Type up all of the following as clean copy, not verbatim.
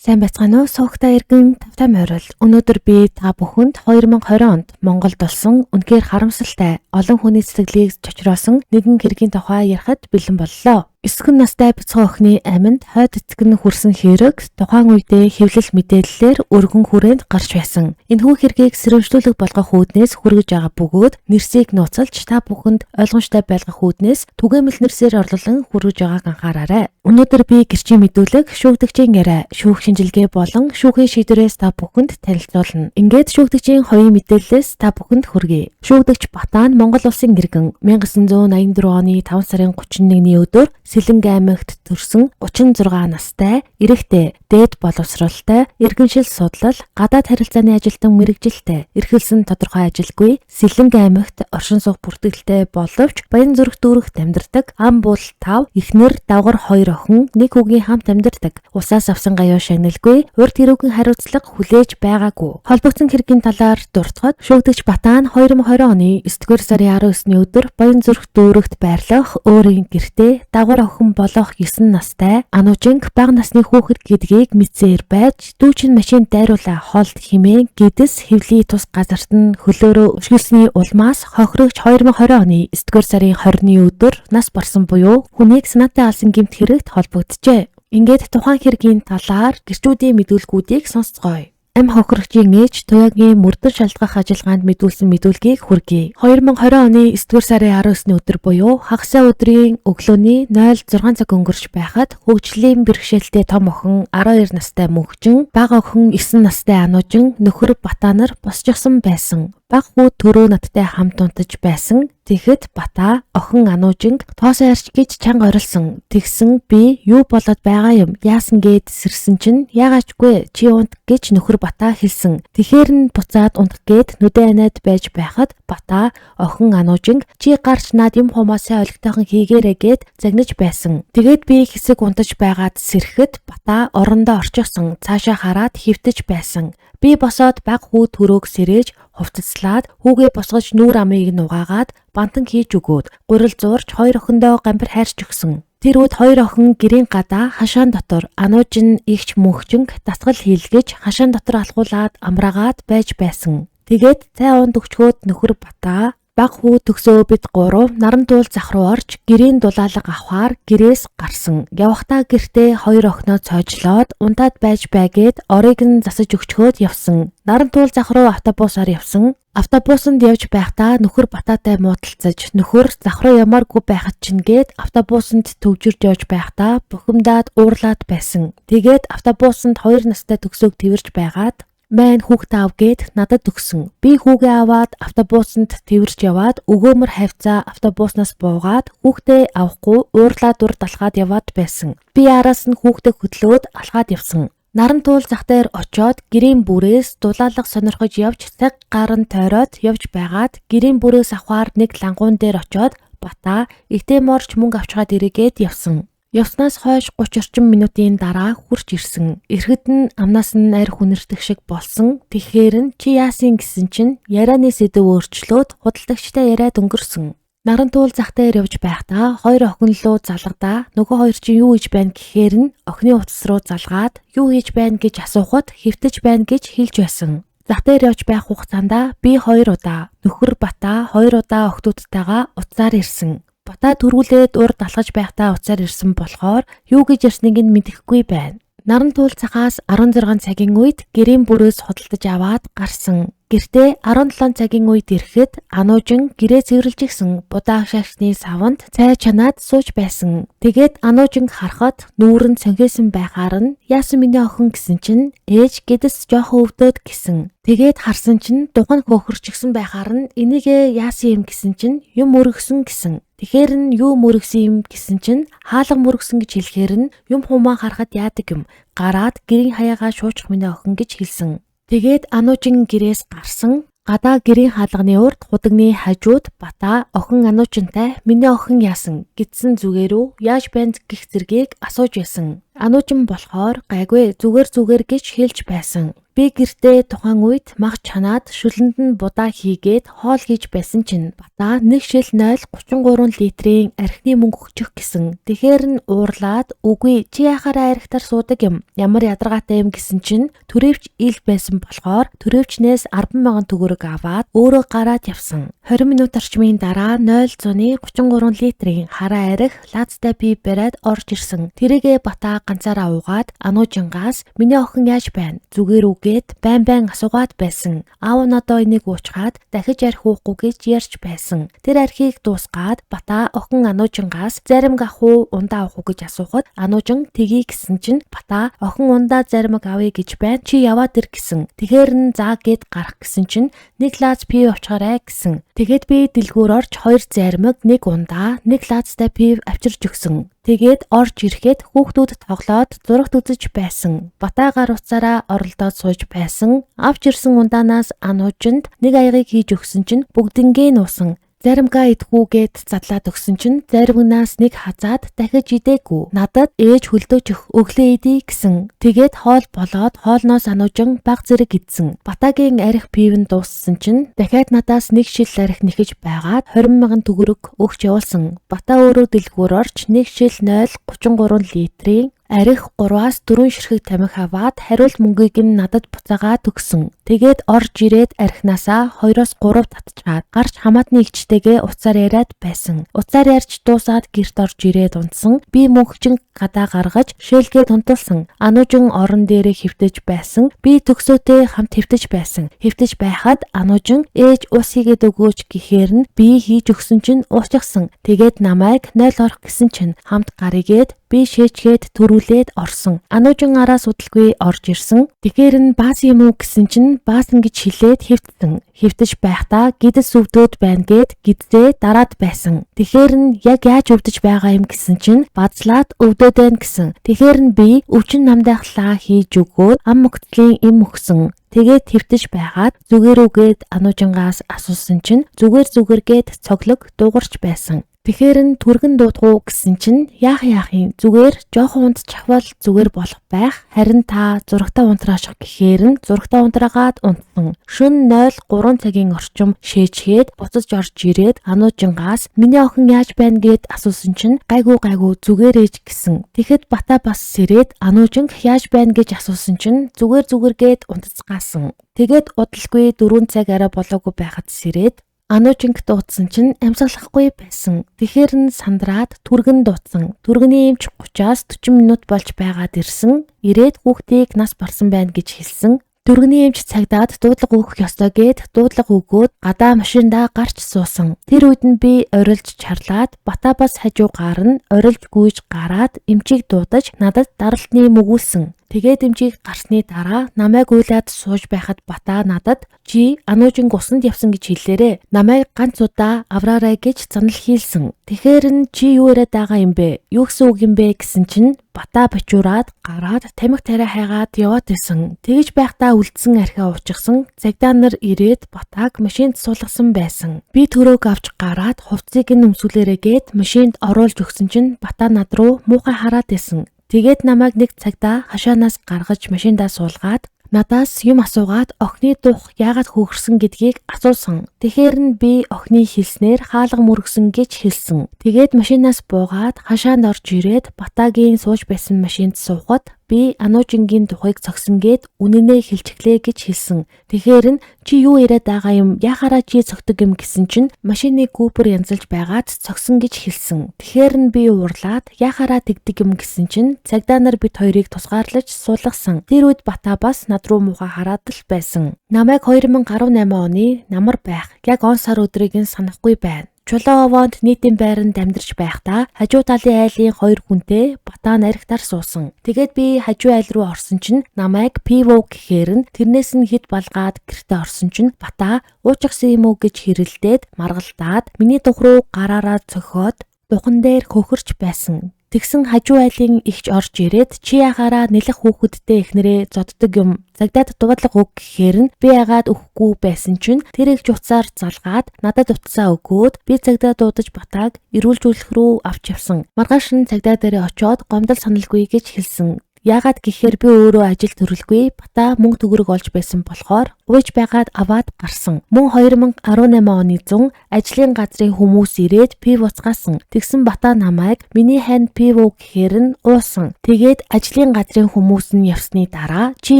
Сайн байцгаана уу? Суугтай иргэн тавтай морил. Өнөөдөр би та бүхэнд 2020 онд Монголд болсон үнэхээр харамсалтай олон хүний сэтгэлийг чочроосон нэгэн хэргийн тухай ярихад бэлэн боллоо. 9 настай бяцхан охины аминд хойд эцэг нь хүрсэн хэрэг тухайн үедээ хэвлэл мэдээллээр өргөн хүрээнд гарч байсан. Энэхүү хэргийг сэрэмжлүүлэх болгох үүднээс хүргэж байгаа бөгөөд нэрсийг нууцалж та бүхэнд ойлгомжтой байлгах үүднээс түгээмэл нэрсээр орлолон хүргэж байгааг анхаараарай. Өнөөдөр би гэрчийн мэдүүлэг, шүүгдэгчийн яриа, шүүх шинжилгээ болон шүүхийн шийдвэрээс та бүхэнд танилцуулна. Ингээд шүүгдэгчийн хоёрын мэдээллээс та бүхэнд хүргэе. Шүүгдэгч Батаан Монгол улсын иргэн 1984 оны 5 сарын 31-ний өдөр Сэлэнг аймагт төрсөн 36 настай, эрэгтэй, дээд боловсролтой, иргэншил судлал, гадаад харилцааны ажилтан мэргэжилтэй, эрхэлсэн тодорхой ажилгүй, Сэлэнг аймагт оршин суух бүртгэлтэй боловч Баянзүрх дүүрэгт амьдардаг, ам буул 5, эхнэр давгар 2 охин, нэг хүүгийн хамт амьдардаг. Усаас авсан гаяо шагналгүй, урд хэрүүгэн хариуцлага хүлээж байгаагүй. Холбогдсон хэргийн талаар дуртахад шүүгдэгч Батаан 2020 оны 9-р сарын 19-ний өдөр Баянзүрх дүүрэгт байрлах өөрийн гэртээ давгар охин болох 9 настай Анужинг бага насны хүүхэд гэдгийг мэдсээр байж дүүчин машин дайруула хоолт химээ гэдэс хэвлийн тус газарт нь хөлөөрөө өшгөлсний улмаас хохирогч 2020 оны 9-р сарын 20-ны өдөр нас барсан буюу хүнийг санаатай алсан гэмт хэрэгт холбогджээ. Ингээд тухайн хэргийн талаар гэрчүүдийн мэдүүлгүүдийг сонсцгоё. Ам хохирогчийн ээж Туяагийн мөрдөн шалгах ажиллагаанд мэдүүлсэн мэдүүлгийг хүргэе. 2020 оны 9-р сарын 19-ний өдөр буюу хагасаа өдрийн өглөөний 06 цаг өнгөрч байхад хөгжлийн бэрхшээлтэй том охин 12 настай мөнхжин, бага охин 9 настай Анужин нөхөр Батаанар босчихсон байсан. Баг хүү төрөө надтай хамт унтаж байсан. Тэгэхэд Батаа охин Анужинг тоосоо арч гэж чанга орилсон. Тэгсэн би юу болоод байгаа юм? Яасан гээд сэрсэн чинь яагаачгүй чи унт гэж нөхөр Батаа хэлсэн. Тэгэхэр нь буцаад унтах гээд нүдэн анаад байж байхад Батаа охин Анужинг чи гарч над юм хумаасаа олигтойхон хийгээрэй гээд загнаж байсан. Тэгээд би хэсэг унтаж байгаад сэрэхэд Батаа орондоо орчихсон. Цаашаа хараад хөвтөж байсан. Би босоод баг хүү төрөөг сэрээж хувцаслаад хүүгээ босгож нүүр амыг нугаагаад бантан хийж өгөөд гурил зуурч хоёр охиндоо гамбар хайрч өгсөн. Тэр үед хоёр охин гэрийн гадаа хашаан дотор Анужин игч мөнхжинг дасгал хийлгэж хашаан дотор алхуулаад амраагаад байж байсан. Тэгээд цай унд өгчгөөд нөхөр Батаа баг хүү төгсөө бид гурав наран туул зах руу орж гэрийн дулаалга авахаар гэрээс гарсан. Явахдаа гэртээ хоёр охиноо цойжлоод унтаад байж байгээд орыг нь засаж өгчгөөд явсан. Наран туул зах руу автобусаар явсан. Автобусанд явж байхдаа нөхөр Батаатай муудалцаж нөхөр зах руу ямааргүй байхад чинь гээд автобусанд төвжирж явж байхдаа бухимдаад уурлаад байсан. Тэгээд автобусанд 2 настай төгсөөг тэрж байгаад "Майн хүүхдээ ав" гээд надад өгсөн. Би хүүгээ аваад автобусанд тэрж яваад өгөөмөр хавцаа автобуснаас буугаад хүүхдээ авахгүй уурлаад урд алхаад яваад байсан. Би араас нь хүүхдээ хөдлөөд алхаад явсан. Наран туул зах дээр очоод гэрийн бүрээс дулаалга сонирхож явж цаг гарan тойроод явж байгаад гэрийн бүрээс авахаар нэг лангуун дээр очоод Батаа эгтээ морч мөнгө авчгаад ирээгээд явсан. Явснаас хойш 30 орчим минутын дараа хурж ирсэн. Ирэхэд нь амнаас нь арх хүнэртэх шиг болсон. Тэгэхээр нь чи яасан гэсэн чинь ярианы сэдв өөрчлөөд худалдагчтай яриад өнгөрсөн. Наран туул зах дээр явж байхдаа хоёр охин лөө залгадаа нөгөө хоёр чинь юу хийж байна гэхээр нь охины утас руу залгаад юу хийж байна гэж асуухад хэвтэж байна гэж хэлж байсан. Зах дээр явж байх хугацаанд би 2 удаа нөхөр Батаа 2 удаа охтуудтайгаа уцаар ирсэн. Батаа төрүүлээд урд алхаж байхдаа уцаар ирсэн болохоор юу гэж ирснийг нь мэдэхгүй байна. Наран туул цагаас 16 цагийн үед гэрийн бүрээс худалдаж аваад гарсан. Гэртээ 17 цагийн үед ирэхэд Анужин гэрээ цэвэрлжсэн будаа шашны саванд цай чанаад сууж байсан. Тэгээд Анужин харахад нүүрэн цонхисэн байхаар нь "Яасан миний охин" гэсэн чинь ээж гэдэс жоохон өвдөөд гэсэн. Тэгээд харсан чинь духан хөөхөрчихсэн байхаар нь "Энийгээ яасан юм" гэсэн чинь "Юм өргөсөн" гэсэн. Тэгэхээр нь "Юу мөргсөн юм" гэсэн чинь "Хаалга мөргсөн" гэж хэлэхээр нь юм хумаа харахад яадаг юм. Гараад гэрийн хаягаа шуучих миний охин гэж хэлсэн. Тэгээд Анужин гэрээс гарсан. Гадаа гэрийн хаалганы урд худагны хажууд Батаа охин Анужинтай "Миний охин яасан" гэдсэн зүгээрөө яаж байна гэх зэргийг асууж байсан. Ануучин болохоор гайгүй зүгээр гэж хэлж байсан. Би гэртээ тухайн үед мах чанаад шүлэнд нь будаа хийгээд хоол хийж байсан чинь Бата 1 шил 0.33 литрийн архины мөнгө өгчих гэсэн. Тэгэхээр нь уурлаад үгүй чи яхаараа архитаар суудаг юм. Ямар ядаргаатай юм гэсэн чинь төрөвч ил байсан болохоор төрөвчнээс 10,000 төгрөг аваад өөрөө гараад явсан. 20 минут орчмын дараа 0.33 литрийн хараа арх лаацтай пив бариад орж ирсэн. Тэрийгэ Бата ганцаараа уугаад Ануужингаас миний охин яаж байна? Зүгээр үгээд байн асуугаад байсан. Аав нь одоо энийг уучгаад дахиж арх уухгүй гэж ярьж байсан. Тэр архийг дуусгаад Бата охин Ануужингаас заримг авах уу, ундаа авах уу гэж асуухад Ануужин тгий гэсэн чинь Бата охин ундаа заримг авъя гэж байна. Чи яваад ир гэсэн. Тэгэхээр нь заа гэд гарах гэсэн чинь 1 лаац пив авчаарай гэсэн. Тэгээд би дэлгүүр орж 2 заримг, 1 ундаа, 1 лаацтай пив авчирч өгсөн. Тэгээд орж ирэхэд хүүхдүүд тоглоод зурагт үзэж байсан. Бата гар утсаараа оролдоод сууж байсан. Авч ирсэн ундаанаас Ануужинд 1 аягийг хийж өгсөн чинь бүгднгээ нуусан. Заримгаа идэхгүйгээд задлаад өгсөн чинь заримнаас 1 хазаад дахиж идээгүй. Надад ээж хөлдөөж өглөө идий гэсэн. Тэгээд хоол болоод хоолноос Ануужин баг зэрэг идсэн. Батагийн арх пивэн дууссан чинь дахиад надаас 1 шил арх нэхэж байгаад 20,000 төгрөг өгч явуулсан. Бата өөрөө дэлгүүр орж 1 шил 0.33 литрийн арх 3-аас 4 ширхэг тамхи аваад хариулт мөнгийг нь надад буцаагаад өгсөн. Тэгээд орж ирээд архинасаа 2-оос 3 татчаад гарч хамаатны эгчтэйгээ уцаар яриад байсан. Уцаар ярьж дуусаад гэрт орж ирээд унтсан. Би мөнхчин гадаа гаргаж шээлгээд унталсан. Ануужин орон дээрээ хөвтөж байсан. Би төгсөөтэй хамт хөвтөж байсан. Хөвтөж байхад Ануужин ээж ус хийгээд өгөөч гэхээр нь би хийж өгсөн чинь уусчихсан. Тэгээд намайг 0 орох гэсэн чинь хамт гарыгээд би шээчгээд төрүүлээд орсон. Ануужин араа судалгүй орж ирсэн. Тэгэхээр нь баас юм уу гэсэн чинь баасан гэж хэлээд хэвтсэн. Хэвтэж байхдаа гидс өвдөөд байна гэд гидсээ дараад байсан. Тэгэхээр нь яг яаж өвдөж байгаа юм гэсэн чинь базлаад өвдөөд байна гэсэн. Тэгэхээр нь би өвчин намдахлаа хийж өгөөд ам мөгцлийн им өгсөн. Тэгээд хэвтэж байгаад зүгээр үгээд Ануужингаас асуусан чинь зүгээр гээд цоглог дуугарч байсан. Тэгэхээр нь түргэн дуудах уу гэсэн чинь яах юм зүгээр жоохон унт чахвал зүгээр болох байх. Харин та зурагтаа унтрааших гэхээр нь зурагтаа унтраагаад унтсан. Шөнө 03 цагийн орчим шээчгээд буцаж орж ирээд Ануужингаас миний охин яаж байна гэд асуусан чинь гайгүй зүгээр ээж гэсэн. Тэгэхэд Бата бас сэрээд Ануужинг яаж байна гэж асуусан чинь зүгээр гээд унтцгаасан. Тэгээд удалгүй 4 цаг арай болоогүй байхад сэрээд Ануужинг дуудсан чинь амьсгалахгүй байсан. Тэгэхээр нь сандраад түргэн дуудсан. Түргэний эмч 30-аас 40 минут болж байгаад ирсэн. Ирээд хүүхдийг нас барсан байна гэж хэлсэн. Түргэний эмч цагдаад дуудлага өгөх ёстой гэд дуудлага өгөөд гадаа машиндаа гарч суусан. Тэр үед нь би орилж чарлаад Бата бас хажуугаар нь орилж гүйж гараад эмчийг дуудаж надад даралтны мөгүүлсэн. Тэгээд эмчийг гарсны дараа намайг уйлаад сууж байхад Бата надад чи Ануужинг усанд явсан гэж хэллээрээ. Намайг ганц удаа авраарай гэж занал хийлсэн. Тэгэхээр нь чи юу яриад байгаа юм бэ? Юу гэсэн үг юм бэ гэсэн чинь Бата бочуураад гараад тамхи тариа хайгаад яваад исэн. Тэгж байхдаа үлдсэн архиа уучихсан. Цагдаа нар ирээд Батаг машинд суулгасан байсан. Би төрөөг авч гараад хувцсыг нь өмсгөлээрээгээд машинд оруулж өгсөн чинь Бата над руу муухай хараад исэн. Тэгээд намайг нэг цагдаа хашаанаас гаргаж машиндаа суулгаад надаас юм асуугаад охины дух яагаад хөөгөрсөн гэдгийг асуусан. Тэгэхээр нь би охины хэлснээр хаалга мөргсөн гэж хэлсэн. Тэгээд машинаас буугаад хашаанд орж ирээд Батагийн сууж байсан машинд суухад би Ануужингийн тухайг цогсон гээд үнэнээ хэлчихлээ гэж хэлсэн. Тэгэхээр нь чи юу яриад байгаа юм? Яхаараа чи цогтөг юм гэсэн чинь машины купер янзалж байгаад цогсон гэж хэлсэн. Тэгэхээр нь би уурлаад яхаараа тэгдэг юм гэсэн чинь цагдаа нар бид хоёрыг тусгаарлаж суулгасан. Тэр үед Бата бас над руу муухай хараад л байсан. Намайг 2018 оны намар байх яг он сар өдрийг нь санахгүй байна. Чулоовонд нийтийн байранд амьдарч байхдаа хажуу талын айлын 2 хүнтэй Бата наригтар суусан. Тэгээд би хажуу айл руу орсон чинь намайг пиво гэхээр нь тэрнээс нь хэд балгаад гэртээ орсон чинь Бата уучихсан юм уу гэж хэрэлдээд маргалдаад миний дух руу гараараа цохиод духан дээр хөхөрч байсан. Тэгсэн хажуу айлын ихч орж ирээд чи яхаараа нэлэх хүүхэдтэй эхнэрээ зоддог юм. Цагдаад дуудлага өг гэхээр нь би яагаад өгөхгүй байсан чинь тэр их жуцаар залгаад надад утсаа өгөөд би цагдаа дуудаж батааг эрүүлжүүлэх рүү авч явсан. Маргааш нь цагдаа дээрээ очиод гомдол саналгүй гэж хэлсэн. Яагаад гэхээр би өөрөө ажил төрөлгүй бата мөнгө төгрөг олж байсан болохоор ууж байгаад аваад гарсан. Мөн 2018 оны 100 ажлын газрын хүмүүс ирээд пив уцгаасан. Тэгсэн бата намайг миний ханд пив уу гэхээр нь уусан. Тэгээд ажлын газрын хүмүүс нь явсны дараа чи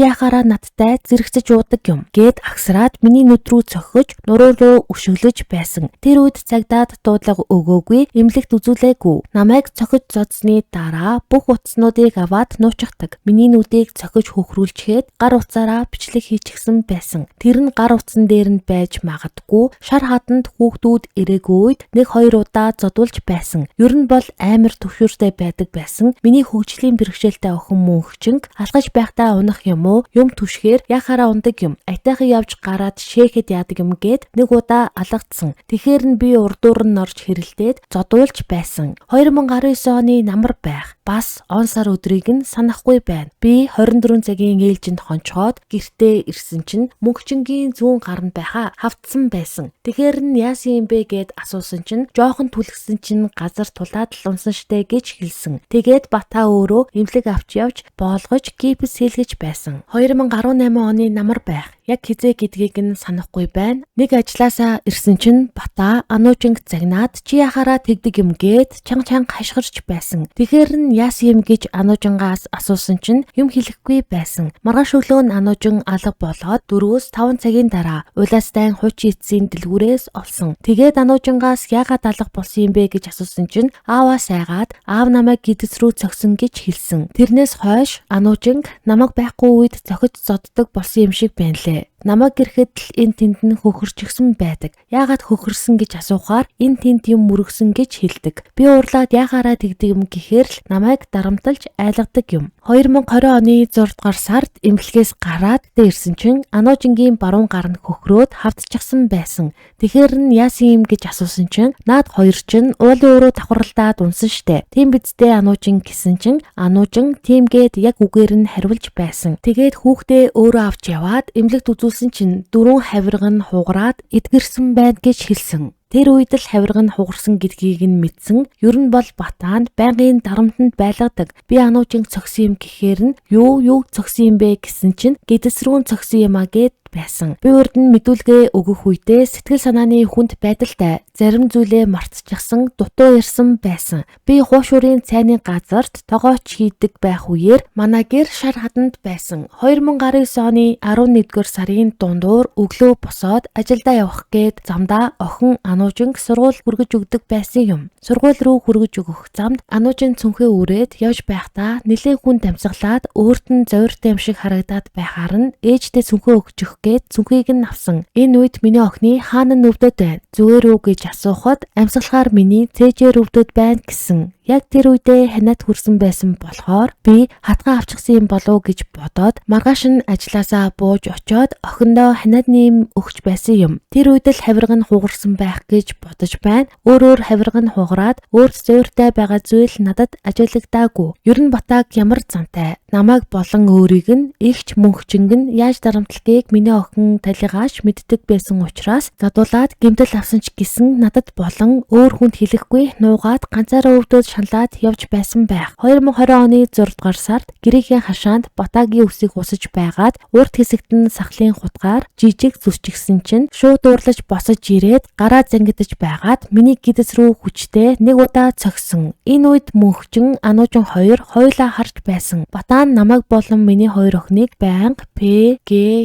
яхаараа надтай зэрэгцэж уудаг юм гэд агсраад миний нүд рүү цохиж нуруу руу өшөглөж байсан. Тэр үед цагдаад дуудлага өгөөгүй, эмнэлэгт үзүүлээгүй. Намайг цохиж зодсны дараа бүх утаснуудыг аваад нуучих миний нүдийг цохиж хөхрүүлчихэд гар утсаараа бичлэг хийчихсэн байсан. Тэр нь гар утсан дээр нь байж магадгүй шар хатанд хүүхдүүд ирээгүй үед 1-2 удаа зодуулж байсан. Ер нь бол амар төвшөртэй байдаг байсан. Миний хөгжлийн бэрхшээлтэй охин мөнхчинг алгаж байхдаа унах юм уу? Юм түшгээр яхаараа ундаг юм. Айтайхан явж гараад шээхэд яадаг юм гээд 1 удаа алгадсан. Тэгэхээр нь би урдуур нь орж хэрэлдээд зодуулж байсан. 2019 оны намар байх. Бас он сар өдрийг нь санахгүй байна. Би 24 цагийн ээлжинд хончоод гэртээ ирсэн чинь мөнхчингийн зүүн гарна байхаа хавтсан байсан. Тэгэхээр нь яасан юм бэ гэд асуусан чинь жоохон түлхсэн чинь газар тулаад л унсан штэ гэж хэлсэн. Тэгээд бата өөрөө эмнэлэг авч явж боолгож гипс хийлгэж байсан. 2018 оны намар байх. Яг хизээ гэдгийг нь санахгүй байна. Нэг ажилласаа ирсэн чинь бата ануужинг загнаад чи яхаараа тэгдэг юм гээд чанга хашгирч байсан. Тэгэхээр нь яасан юм гэж ануужингаас асуусан чинь юм хэлэхгүй байсан. Маргааш өглөө нь ануужин алга болоод 4-5 цагийн дараа улаастай хуучин эцсийн дэлгүүрээс олсон. Тэгээд ануужингаас яагаад алга болсон юм бэ гэж асуусан чинь ааваа сайгаад аав намайг гидс рүү цогсон гэж хэлсэн. Тэрнээс хойш ануужинг намайг байхгүй үед цохиж зоддог болсон юм шиг байна лээ. Намайг гэрэхэд л энэ тэнд нь хөхөрчихсөн байдаг. Яагаад хөхөрсөн гэж асуухаар энэ тэнд юм мөрөгсөн гэж хэлдэг. Би уурлаад яхаараа тэгдэг юм гэхээр л намайг дарамталж айлгадаг юм. 2020 оны 6 дугаар сард эмнэлгээс гараад ирсэн чинь ануужингийн баруун гар нь хөхрөөд хавдчихсан байсан. Тэгэхээр нь яасан юм гэж асуусан чинь наад хоёр чинь уулын өрөө давхралдаад унсан штэ. Тийм бидтэй ануужин гэсэн чинь ануужин тиймгээд яг үгээр нь хариулж байсан. Тэгээд хүүхдээ өөрөө авч яваад эмнэлэгт үзүүлсэн чинь 4 хавирга нь хугараад эдгэрсэн байна гэж хэлсэн. Тэр үед л хавирга нь хугарсан гэдгийг нь мэдсэн. Ер нь бол батаанд байнгын дарамтанд байлгадаг. Би ануужинг цогсон юм гэхээр нь юу цогсон юм бэ гэсэн чинь гэдэс рүү цогсон юм а гэд байсан. Би урд нь мэдүүлгээ өгөх үедээ сэтгэл санааны хүнд байдалтай зарим зүйлээ мартчихсан, дутуу ирсэн байсан. Би хуушурын цайны газарт тогооч хийдэг байх үеэр манай гэр шар хатанд байсан. 2019 оны 11-р сарын дундуур өглөө босоод ажилдаа явах гээд замдаа охин ануужинг сургууль хүргэж өгдөг байсан юм. Сургууль руу хүргэж өгөх замд ануужин цүнхээ үрээд явж байхдаа нэлээд хүн дамсгалаад өөрт нь зовиртой юм шиг харагдаад байхаар нь ээжтэй цүнхээ өгч гээд цүнхийг нь авсан. Энэ үед миний охины хаана нүвдөд байна? Зүгээр үү гэж асуухад амьсгалахаар миний цээжээр өвдөд байна гэсэн. Яг тэр үедээ ханаад хүрсэн байсан болохоор би хатгаа авчихсан юм болов гэж бодоод маргааш нь ажилласаа бууж очоод охиндоо ханаад нэм өгч байсан юм. Тэр үед л хавирга нь хугарсан байх гэж бодож байна. Өөрөөр хавирга нь хугараад өөрт зөөртэй байгаа зүйл надад ажиглагдаагүй. Ер нь батаг ямар зантай. Намайг болон өөрийг нь ихч мөнхчинг нь яаж дарамтлахыг миний охин талигааш мэддэг байсан учраас задуулаад гэмтэл авсан ч гэсэн надад болон өөр хүнд хэлэхгүй нуугаад ганцаараа өвдөд шаналаад явж байсан байх. 2020 оны 6 дугаар сард гэрээхийн хашаанд батагийн үсийг усаж байгаад урд хэсэгт нь сахлын хутгаар жижиг зүсчихсэн чинь шууд уурлаж босож ирээд гараа зангидаж байгаад миний гидс рүү хүчтэй 1 удаа цогсон. Энэ үед мөнхчин ануужин хоёр хоёулаа харж байсан. Батаан намайг болон миний хоёр охиныг байнга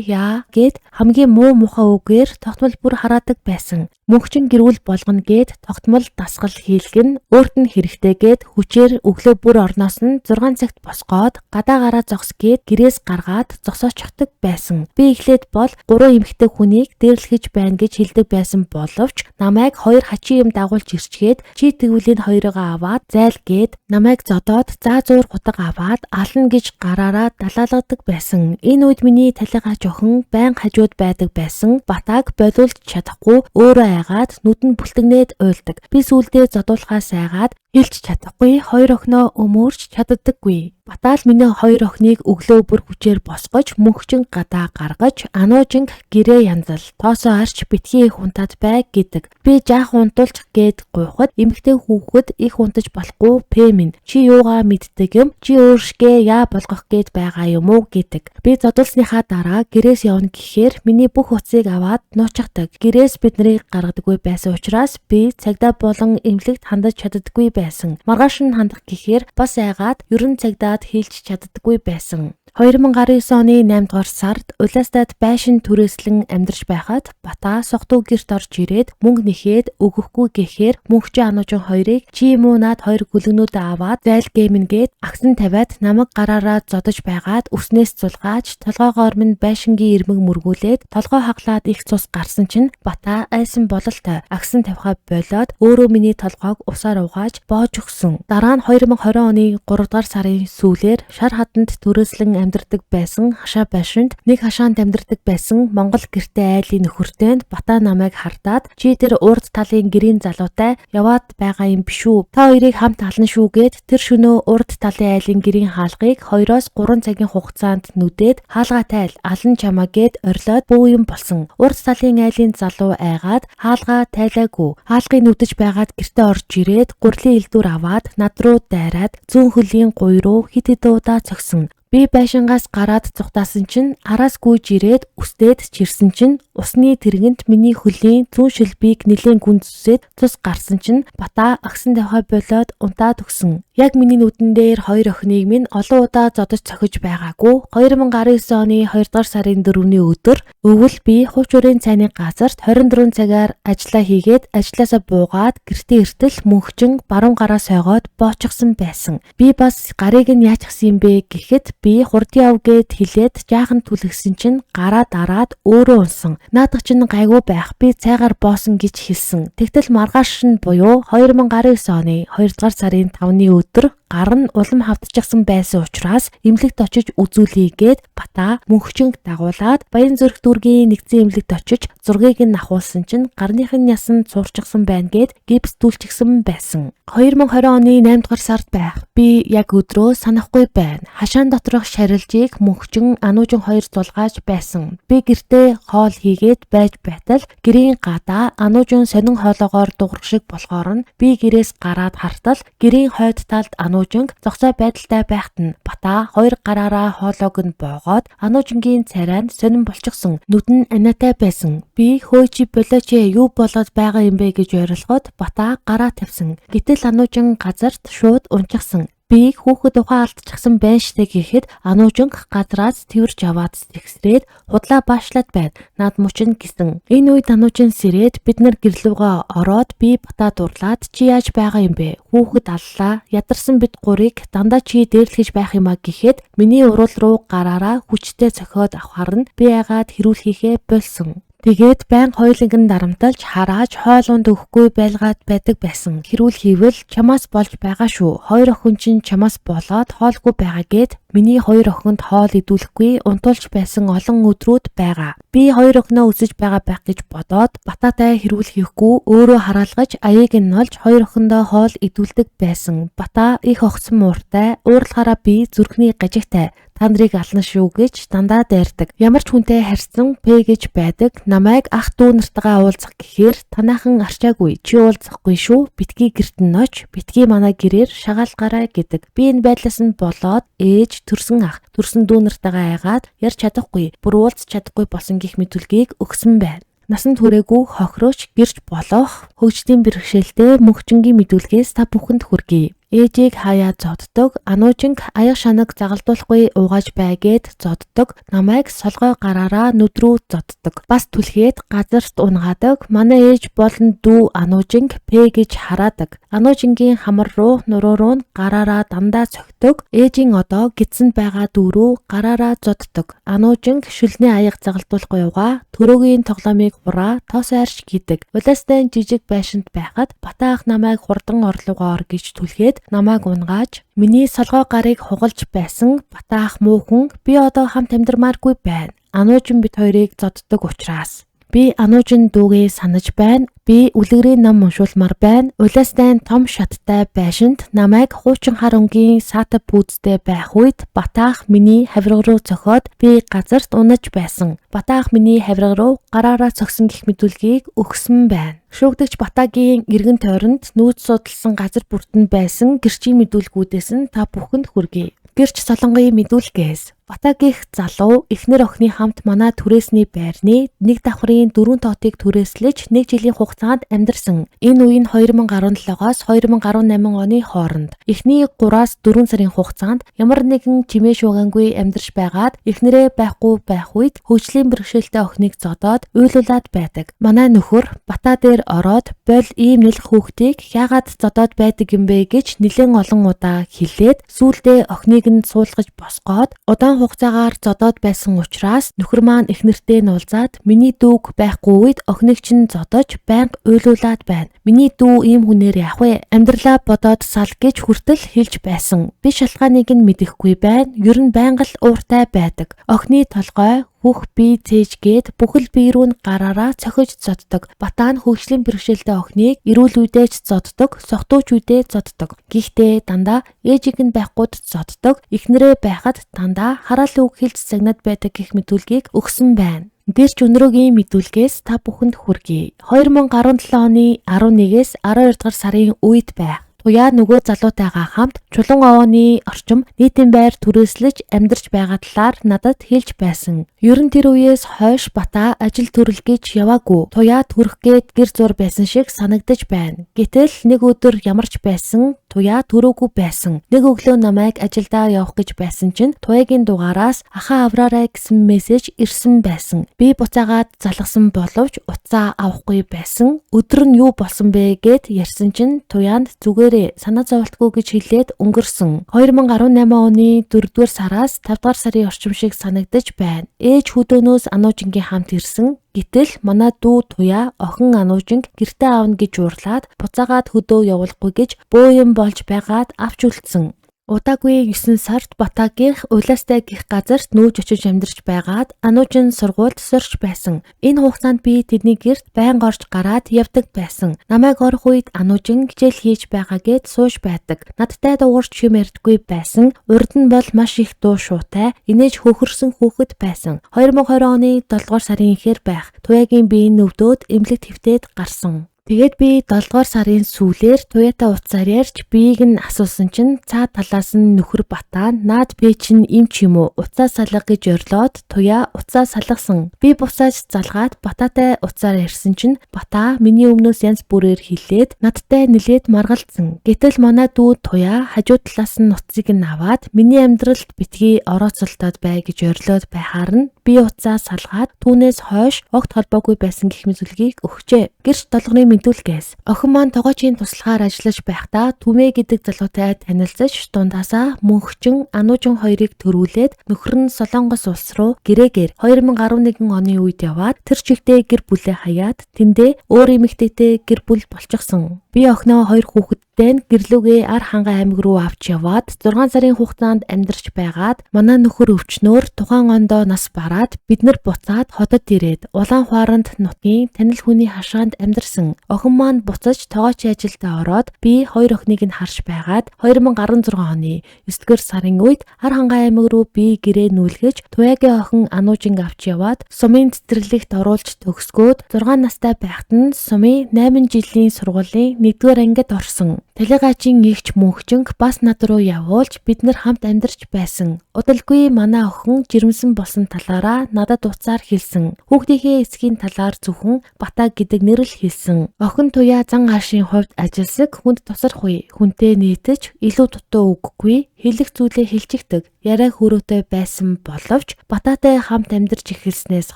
яа гэд хамгийн муу мухаа үгээр тогтмол бүр хараадаг байсан. Мөнхчин гэрүүл болгоно гэд тогтмол дасгал хийлгэн өөрт нь хэрэгтэйгээд хүчээр өглөө бүр орноос нь 6 цагт босгоод гадаа гараа зогс гэд гэрээс гаргаад зогсоочихдаг байсан. Би эхлээд бол 3 эмэгтэй хүнийг дээрлэхэж байна гэж хэлдэг байсан боловч намайг 2 хачин юм дагуулж ирчгээд чи тэгвэл энэ хоёроо аваад зайл гэд намайг зодоод заа зуур хутга аваад ална гэж гараараа далаалгадаг байсан. Энэ үед миний талигаач охин байн хажууд байдаг байсан. Батаг бодуулж чадахгүй өөрөө айгаад нүд нь бүлтгнээд уйлдаг. Би сүүлдээ зодуулахаас айгаад Хэлж чадахгүй хоёр охиноо өмөрч чаддаггүй. Батаал миний хоёр охиныг өглөө бүр хүчээр босгож мөнхчин гадаа гаргаж ануужинг гэрээ янзал тоосоо арч битгий их унтаад бай гэдэг. Би жаах унтуулчих гээд гуйхад эмэгтэй хүүхэд их унтаж болохгүй пэмин. Чи юугаа мэддэг юм? Чи өөршгөө яа болгох гээд байгаа юм уу гэдэг. Би зодуулсныхаа дараа гэрээс явна гэхээр миний бүх утсыг аваад нуучгадаг. Гэрээс биднийг гаргадаггүй байсан учраас би цагдаа болон эмнэлэгт хандаж чаддаггүй байсан. Маргааш нь хандах гэхээр бас айгаад ерөн цагдаад хийлж чаддаггүй байсан. 2019 оны 8 дугаар сард Улаастад байшин түрээслэн амьдарч байхад Бата согтуу гэрт орж ирээд мөнгө нэхээд өгөхгүй гэхээр мөнхчин ануужин хоёрыг чи юм уу над хоёр гүлгнүүдээ аваад зайл геймэн гээд агсан тавиад намайг гараараа зодож байгаад өснөөс цулгааж толгоогоор минь байшингийн ирмэг мөргүүлээд толгоо хаглаад их цус гарсан чинь Бата айсан бололтой агсан тавихаа болоод өөрөө миний толгоог усаар угааж боож өгсөн. Дараа нь 2020 оны 3 дугаар сарын сүүлээр шар хатанд түрээслэн амьдардаг байсан хашаа байшинд нэг хашаанд амьдардаг байсан Монгол гэртээ айлын нөхөртөнд Бата намайг хартаад чи тэр урд талын гэрийн залуутай яваад байгаа юм биш үү? Та хоёрыг хамт ална шүүгээд тэр шөнөө урд талын айлын гэрийн хаалгыг 2-3 цагийн хугацаанд нүдээд хаалгаа тайл алан чамаа гээд орилоод бүү юм болсон. Урд талын айлын залуу айгаад хаалгаа тайлаагүй. Хаалгыг нүдэж байгаад гэртээ орж ирээд гурлийн элдвэр аваад над руу дайраад зүүн хөлийн гуй руу хит хит удаа цогсон. Би байшингаас гараад зугтаасан чинь араас гүйж ирээд үстээд чирсэн чинь усны тэргэнд миний хөлийн зүүн шилбийг нэлээд гүнзсээд цус гарсан чинь Бата агсан тавхаа болоод унтаад өгсөн. Яг миний нүдэн дээр хоёр охиныг минь олон удаа зодож цохиж байгаагүй. 2019 оны 2 дугаар сарын 4-ний өдөр өвөл би хуучурын цайны газарт 24 цагаар ажиллаа хийгээд ажилласаа буугаад гэртээ иртэл мөнхчин баруун гараа сойгоод боочихсан байсан. Би бас гарыг нь яачихсан юм бэ гэхэд би хурдын ав гээд хилээд жаахан түлхсэн чинь гараа дараад өөрөө унсан. Наадах чинь гайгүй байх. Би цайгаар боосон гэж хэлсэн. Тэгтэл маргааш нь буюу 2019 оны 2 дугаар сарын 5-ны өдөр гар нь улам хавтчихсан байсан учраас эмнэлэгт очиж үзүүлээгээд Бата мөнхчинг дагуулад Баянзүрх дүүргийн нэгдсэн эмнэлэгт очиж зургийг нь ахуулсан чинь гарных нь ясан цуурчихсан байна гэд гипс түлчихсэн байсан. 2020 оны 8 дугаар сард байх. Би яг өдрөө санахгүй байна. Хашаан доторх шарилжийг мөнхчин ануужин хоёр зулгааж байсан. Би гэртээ хоол хийгээд байж байтал гэрийн гадаа ануужин сонин хоолоогоор дуурах шиг болохоор нь би гэрээс гараад хартал гэрийн хойд талд ануужинг зогсоо байдалтай байхад нь Бата хоёр гараараа хоолоог нь боогоод ануужингийн царайнд сонин болчихсон. Нүд нь аниатай байсан. Би хөөчи болооч юу болоод байгаа юм бэ гэж ойрлоход Бата гараа тавьсан. Гэтэл ануужин газарт шууд унчихсан. Би хүүхэд ухаан алдчихсан байна штэ гэхэд ануужин гадраас тэрж аваад тэгсрээд худлаа баашлаад байна. Наад мучин гисэн. Энэ үед ануужин сэрээд бид нар гэрлүүгээ ороод би Бата дурлаад чи яаж байгаа юм бэ? Хүүхэд аллаа. Ядарсан бид гурыг дандаа чи дээрлэж байх юм а гэхэд миний урал руу гараараа хүчтэй цохиод авахар нь би яагаад хэрүүлхийхээ болсон. Тэгээд байн хоёуланг нь дарамталж харааж хоол унд өгөхгүй байлгаад байдаг байсан. Хэрүүл хийвэл чамаас болж байгаа шүү. Хоёр охин чинь чамаас болоод хоолгүй байгаа гэд миний хоёр охинд хоол идүүлэхгүй унтуулж байсан олон өдрүүд байгаа. Би хоёр охиноо өсөж байгаа байх гэж бодоод Бататай хэрүүл хийхгүй өөрөө хараалгаж аяыг нь олж хоёр охиндоо хоол идүүлдэг байсан. Бата их огцсон мууртай, уурлахаараа би зүрхний гажигтай. Та нарыг ална шүү гэж дандаа дайрдаг. Ямар ч хүнтэй харьцан П гэж байдаг. Намайг ах дүү нартайгаа уулзах гэхээр танаахан арчаагүй. Чи уулзахгүй шүү. Битгий гэрт нь оч. Битгий манай гэрээр шагаалгаарай гэдэг. Би энэ байдлаас нь болоод ээж төрсөн ах, төрсөн дүү нартайгаа айгаад ярьж чадахгүй. Бүр уулзч чадахгүй болсон гих мэдүүлгийг өгсөн байна. Насанд хүрээгүй хохирооч гэрч болох хөгжлийн бэрхшээлтэй мөнхчингийн мэдүүлгээс та бүхэнд хүргэе. Ээжийг хаяа зоддог, ануужинг аяг шанаг загалдуулахгүй уугааж байгээд зоддог, намайг солгой гараараа нүд рүү зоддог. Бас түлхээд газарт унгаадаг. Манай ээж болон дүү ануужинг П гэж хараадаг. Ануужингийн хамар руу нуруу руу гараараа дандаа цогтөг. Ээжийн одоо гидсэнд байгаа дүү рүү гараараа зоддог. Ануужинг шүлний аяг загалдуулахгүй уугаа, төрөөгийн тоглоомыг хураа, тоос арч гэдэг. Улаастай жижиг байшинд байхад Бата ах намайг хурдан орлогоо ор гэж түлхээд намайг унгааж миний солгой гарыг хугалж байсан. Бата ах муу хүн, би одоо хамт амьдрмааргүй байна. Ануужин бид хоёрыг зоддог учраас. Би ануужин дуугээ санаж байна. Би үлгэрийн ном уншуулмаар байна. Улаастай том шаттай байшинд намайг хуучин хар өнгийн саатав пүүцтэй байх үед батаах миний хавирга руу цохоод би газарт унаж байсан. Батаах миний хавирга руу гараараа цогсон гэх мэдүүлгийг өгсөн байна. Шүүгдэгч Батаагийн эргэн тойронд нүүц судалсан газар бүртэн байсан гэрчийн мэдүүлгүүдээс нь та бүхэнд хүргэе. Гэрч Солонгогийн мэдүүлгээс Батаагийнх залуу эхнэр охины хамт манай түрээсний байрны нэг давхрын 4 тоотыг түрээслэж 1 жилийн хугацаанд амьдарсан. Энэ үе нь 2017-оос 2018 оны хооронд. Эхний 3-аас 4 сарын хугацаанд ямар нэгэн чимээ шуугангүй амьдарч байгаад эхнэрээ байхгүй байх үед хөгжлийн бэрхшээлтэй охиныг зодоод уйлуулад байдаг. Манай нөхөр Батаа дээр ороод "Боль ийм нэлэх хүүхдийг яагаад зодоод байдаг юм бэ" гэж нэлээд олон удаа хэлээд сүүлдээ охиныг нь суулгаж босгоод удаан хугацаагаар зодоод байсан учраас нөхөр маань эхнэртэй нь уулзаад "Миний дүүг байхгүй үед охиныг чинь зодож байнга уйлуулад байна. Миний дүү ийм хүнээр яах вэ? Амьдралаа бодоод сал" гэж хүртэл хэлж байсан. Би шалтгааныг нь мэдэхгүй байна. Ер нь байнга л ууртай байдаг. Охины толгой хөх бие цээжгээд бүхэл бие рүү гараараа цохиж зоддог. Батаа нь хөгжлийн бэрхшээлтэй охиныг эрүүл үедээ ч зоддог, сохтууч үедээ зоддог. Гэхдээ дандаа ээжийг нь байхгүйд зоддог. Эхнэрээ байхад дандаа хараал үг хэлж загнаад байдаг гэх мэдүүлгийг өгсөн байна. Гэрч өнөрөөгийн мэдүүлгээс та бүхэнд хүргэе. 2017 оны 11-ээс 12 дугаар сарын үед байх. Туяа нөгөө залуутайгаа хамт Чулуун овооны орчим нийтийн байр түрээслэж амьдарч байгаа талаар надад хэлж байсан. Ер нь тэр үеэс хойш Батаа ажил төрөл гэж яваагүй. Туяа төрөх гээд гэр зур байсан шиг санагдаж байна. Гэтэл нэг өдөр ямарч байсан Туяа төрөөгүй байсан. Нэг өглөө намайг ажилдаа явах гэж байсан чинь Туяагийн дугаараас "Ахаа авраарай" гэсэн мессеж ирсэн байсан. Би буцаагаад залгасан боловч утсаа авахгүй байсан. Өдөр нь юу болсон бэ гэд ярьсан чинь Туяанд "Зүгээрээ санаа зовлтгүй" гэж хэлээд өнгөрсөн. 2018 оны 4-р сараас 5-р сарын орчим шиг санагдаж байна. Ээж хөдөөнөөс ануужингийн хамт ирсэн. Гэтэл манай дүү Туяа охин ануужинг гэртээ аавна гэж уурлаад буцаагаад хөдөө явуулахгүй гэж бөө юм болж байгаад авч үлдсэн. Удаагүй 9 сард Батаагийнх Улаастай гих газарт нүүж очиж амьдарч байгаад ануужин сургуульд сурч байсан. Энэ хугацаанд би тэдний гэрт байнга орж гараад явдаг байсан. Намайг орох үед ануужин хичээл хийж байгаа гэд сууж байдаг. Надтай дуугарч юм ярьдаггүй байсан. Урд нь бол маш их дуу шуутай, инээж хөхөрсөн хүүхэд байсан. 2020 оны 7 дугаар сарын ихэр байх. Туяагийн биеийн өвдөөд эмнэлэгт хэвтээд гарсан. Тэгээд би 7 дугаар сарын сүүлээр Туяатай уцаар ярьж биеийг нь асуусан чинь цаа талаас нь нөхөр Батаа "Наад би чинь им ч юм уу? Уцаа салга" гэж орлоод Туяа уцаа салгасан. Би буцааж залгаад Батаатай уцаар ярьсан чинь Батаа миний өмнөөс янз бүрээр хэлээд надтай нэлээд маргалцсан. Гэтэл манай дүү Туяа хажуу талаас нь уцыг нь аваад миний амьдралд битгий орооцолтоод бай гэж орлоод байхаар нь би уцаа салгаад түүнээс хойш огт холбоогүй байсан гэх мэдүүлгийг өгчээ. Гэрч толгоны мэдүүлгээс охин маань тогоочийн туслахаар ажиллаж байхдаа Түмээ гэдэг залуутай танилцаж дундаасаа мөнхчин ануужин хоёрыг төрүүлээд нөхөр нь Солонгос улс руу гэрээгээр 2011 оны үед яваад тэр чигтээ гэр бүлээ хаяад тэндээ өөр эмэгтэйтэй гэр бүл болчихсон. Би охиноо 2 хүүхэдтэй нь гэрлүүгээ Ар хангай аймаг руу авч яваад 6 сарын хугацаанд амьдарч байгаад манай нөхөр өвчнөөр тухайн ондоо нас бараад бид нар буцаад хотод ирээд Улаанхуаранд нутгийн танил хүний хашаанд амьдарсан. Охин маань буцаж тогоочийн ажилдаа ороод би 2 охиныг нь харж байгаад 2016 оны 9-р сарын үед Ар хангай аймаг руу би гэрээ нүүлгэж Туяагийн охин ануужинг авч яваад сумын цэцэрлэгт оруулж төгсгөөд 6 настай байхад нь сумын 8 жилийн сургуулийн 1-р ангид орсон. Талигачийн эгч мөнхчинг бас над руу явуулж бид нар хамт амьдарч байсан. Удалгүй манай охин жирэмсэн болсон талаараа надад уцаар хэлсэн. Хүүхдийнхээ эсгийн талаар зөвхөн Батаа гэдэг нэр л хэлсэн. Охин Туяа зан хаашийн хувьд ажилсаг хүнд тусархгүй, хүнтэй нийтэж илүү дутуу үггүй, хэлэх зүйлээ хэлчихдэг. Яриа хөрөөтэй байсан боловч Батаатай хамт амьдарч эхэлснээс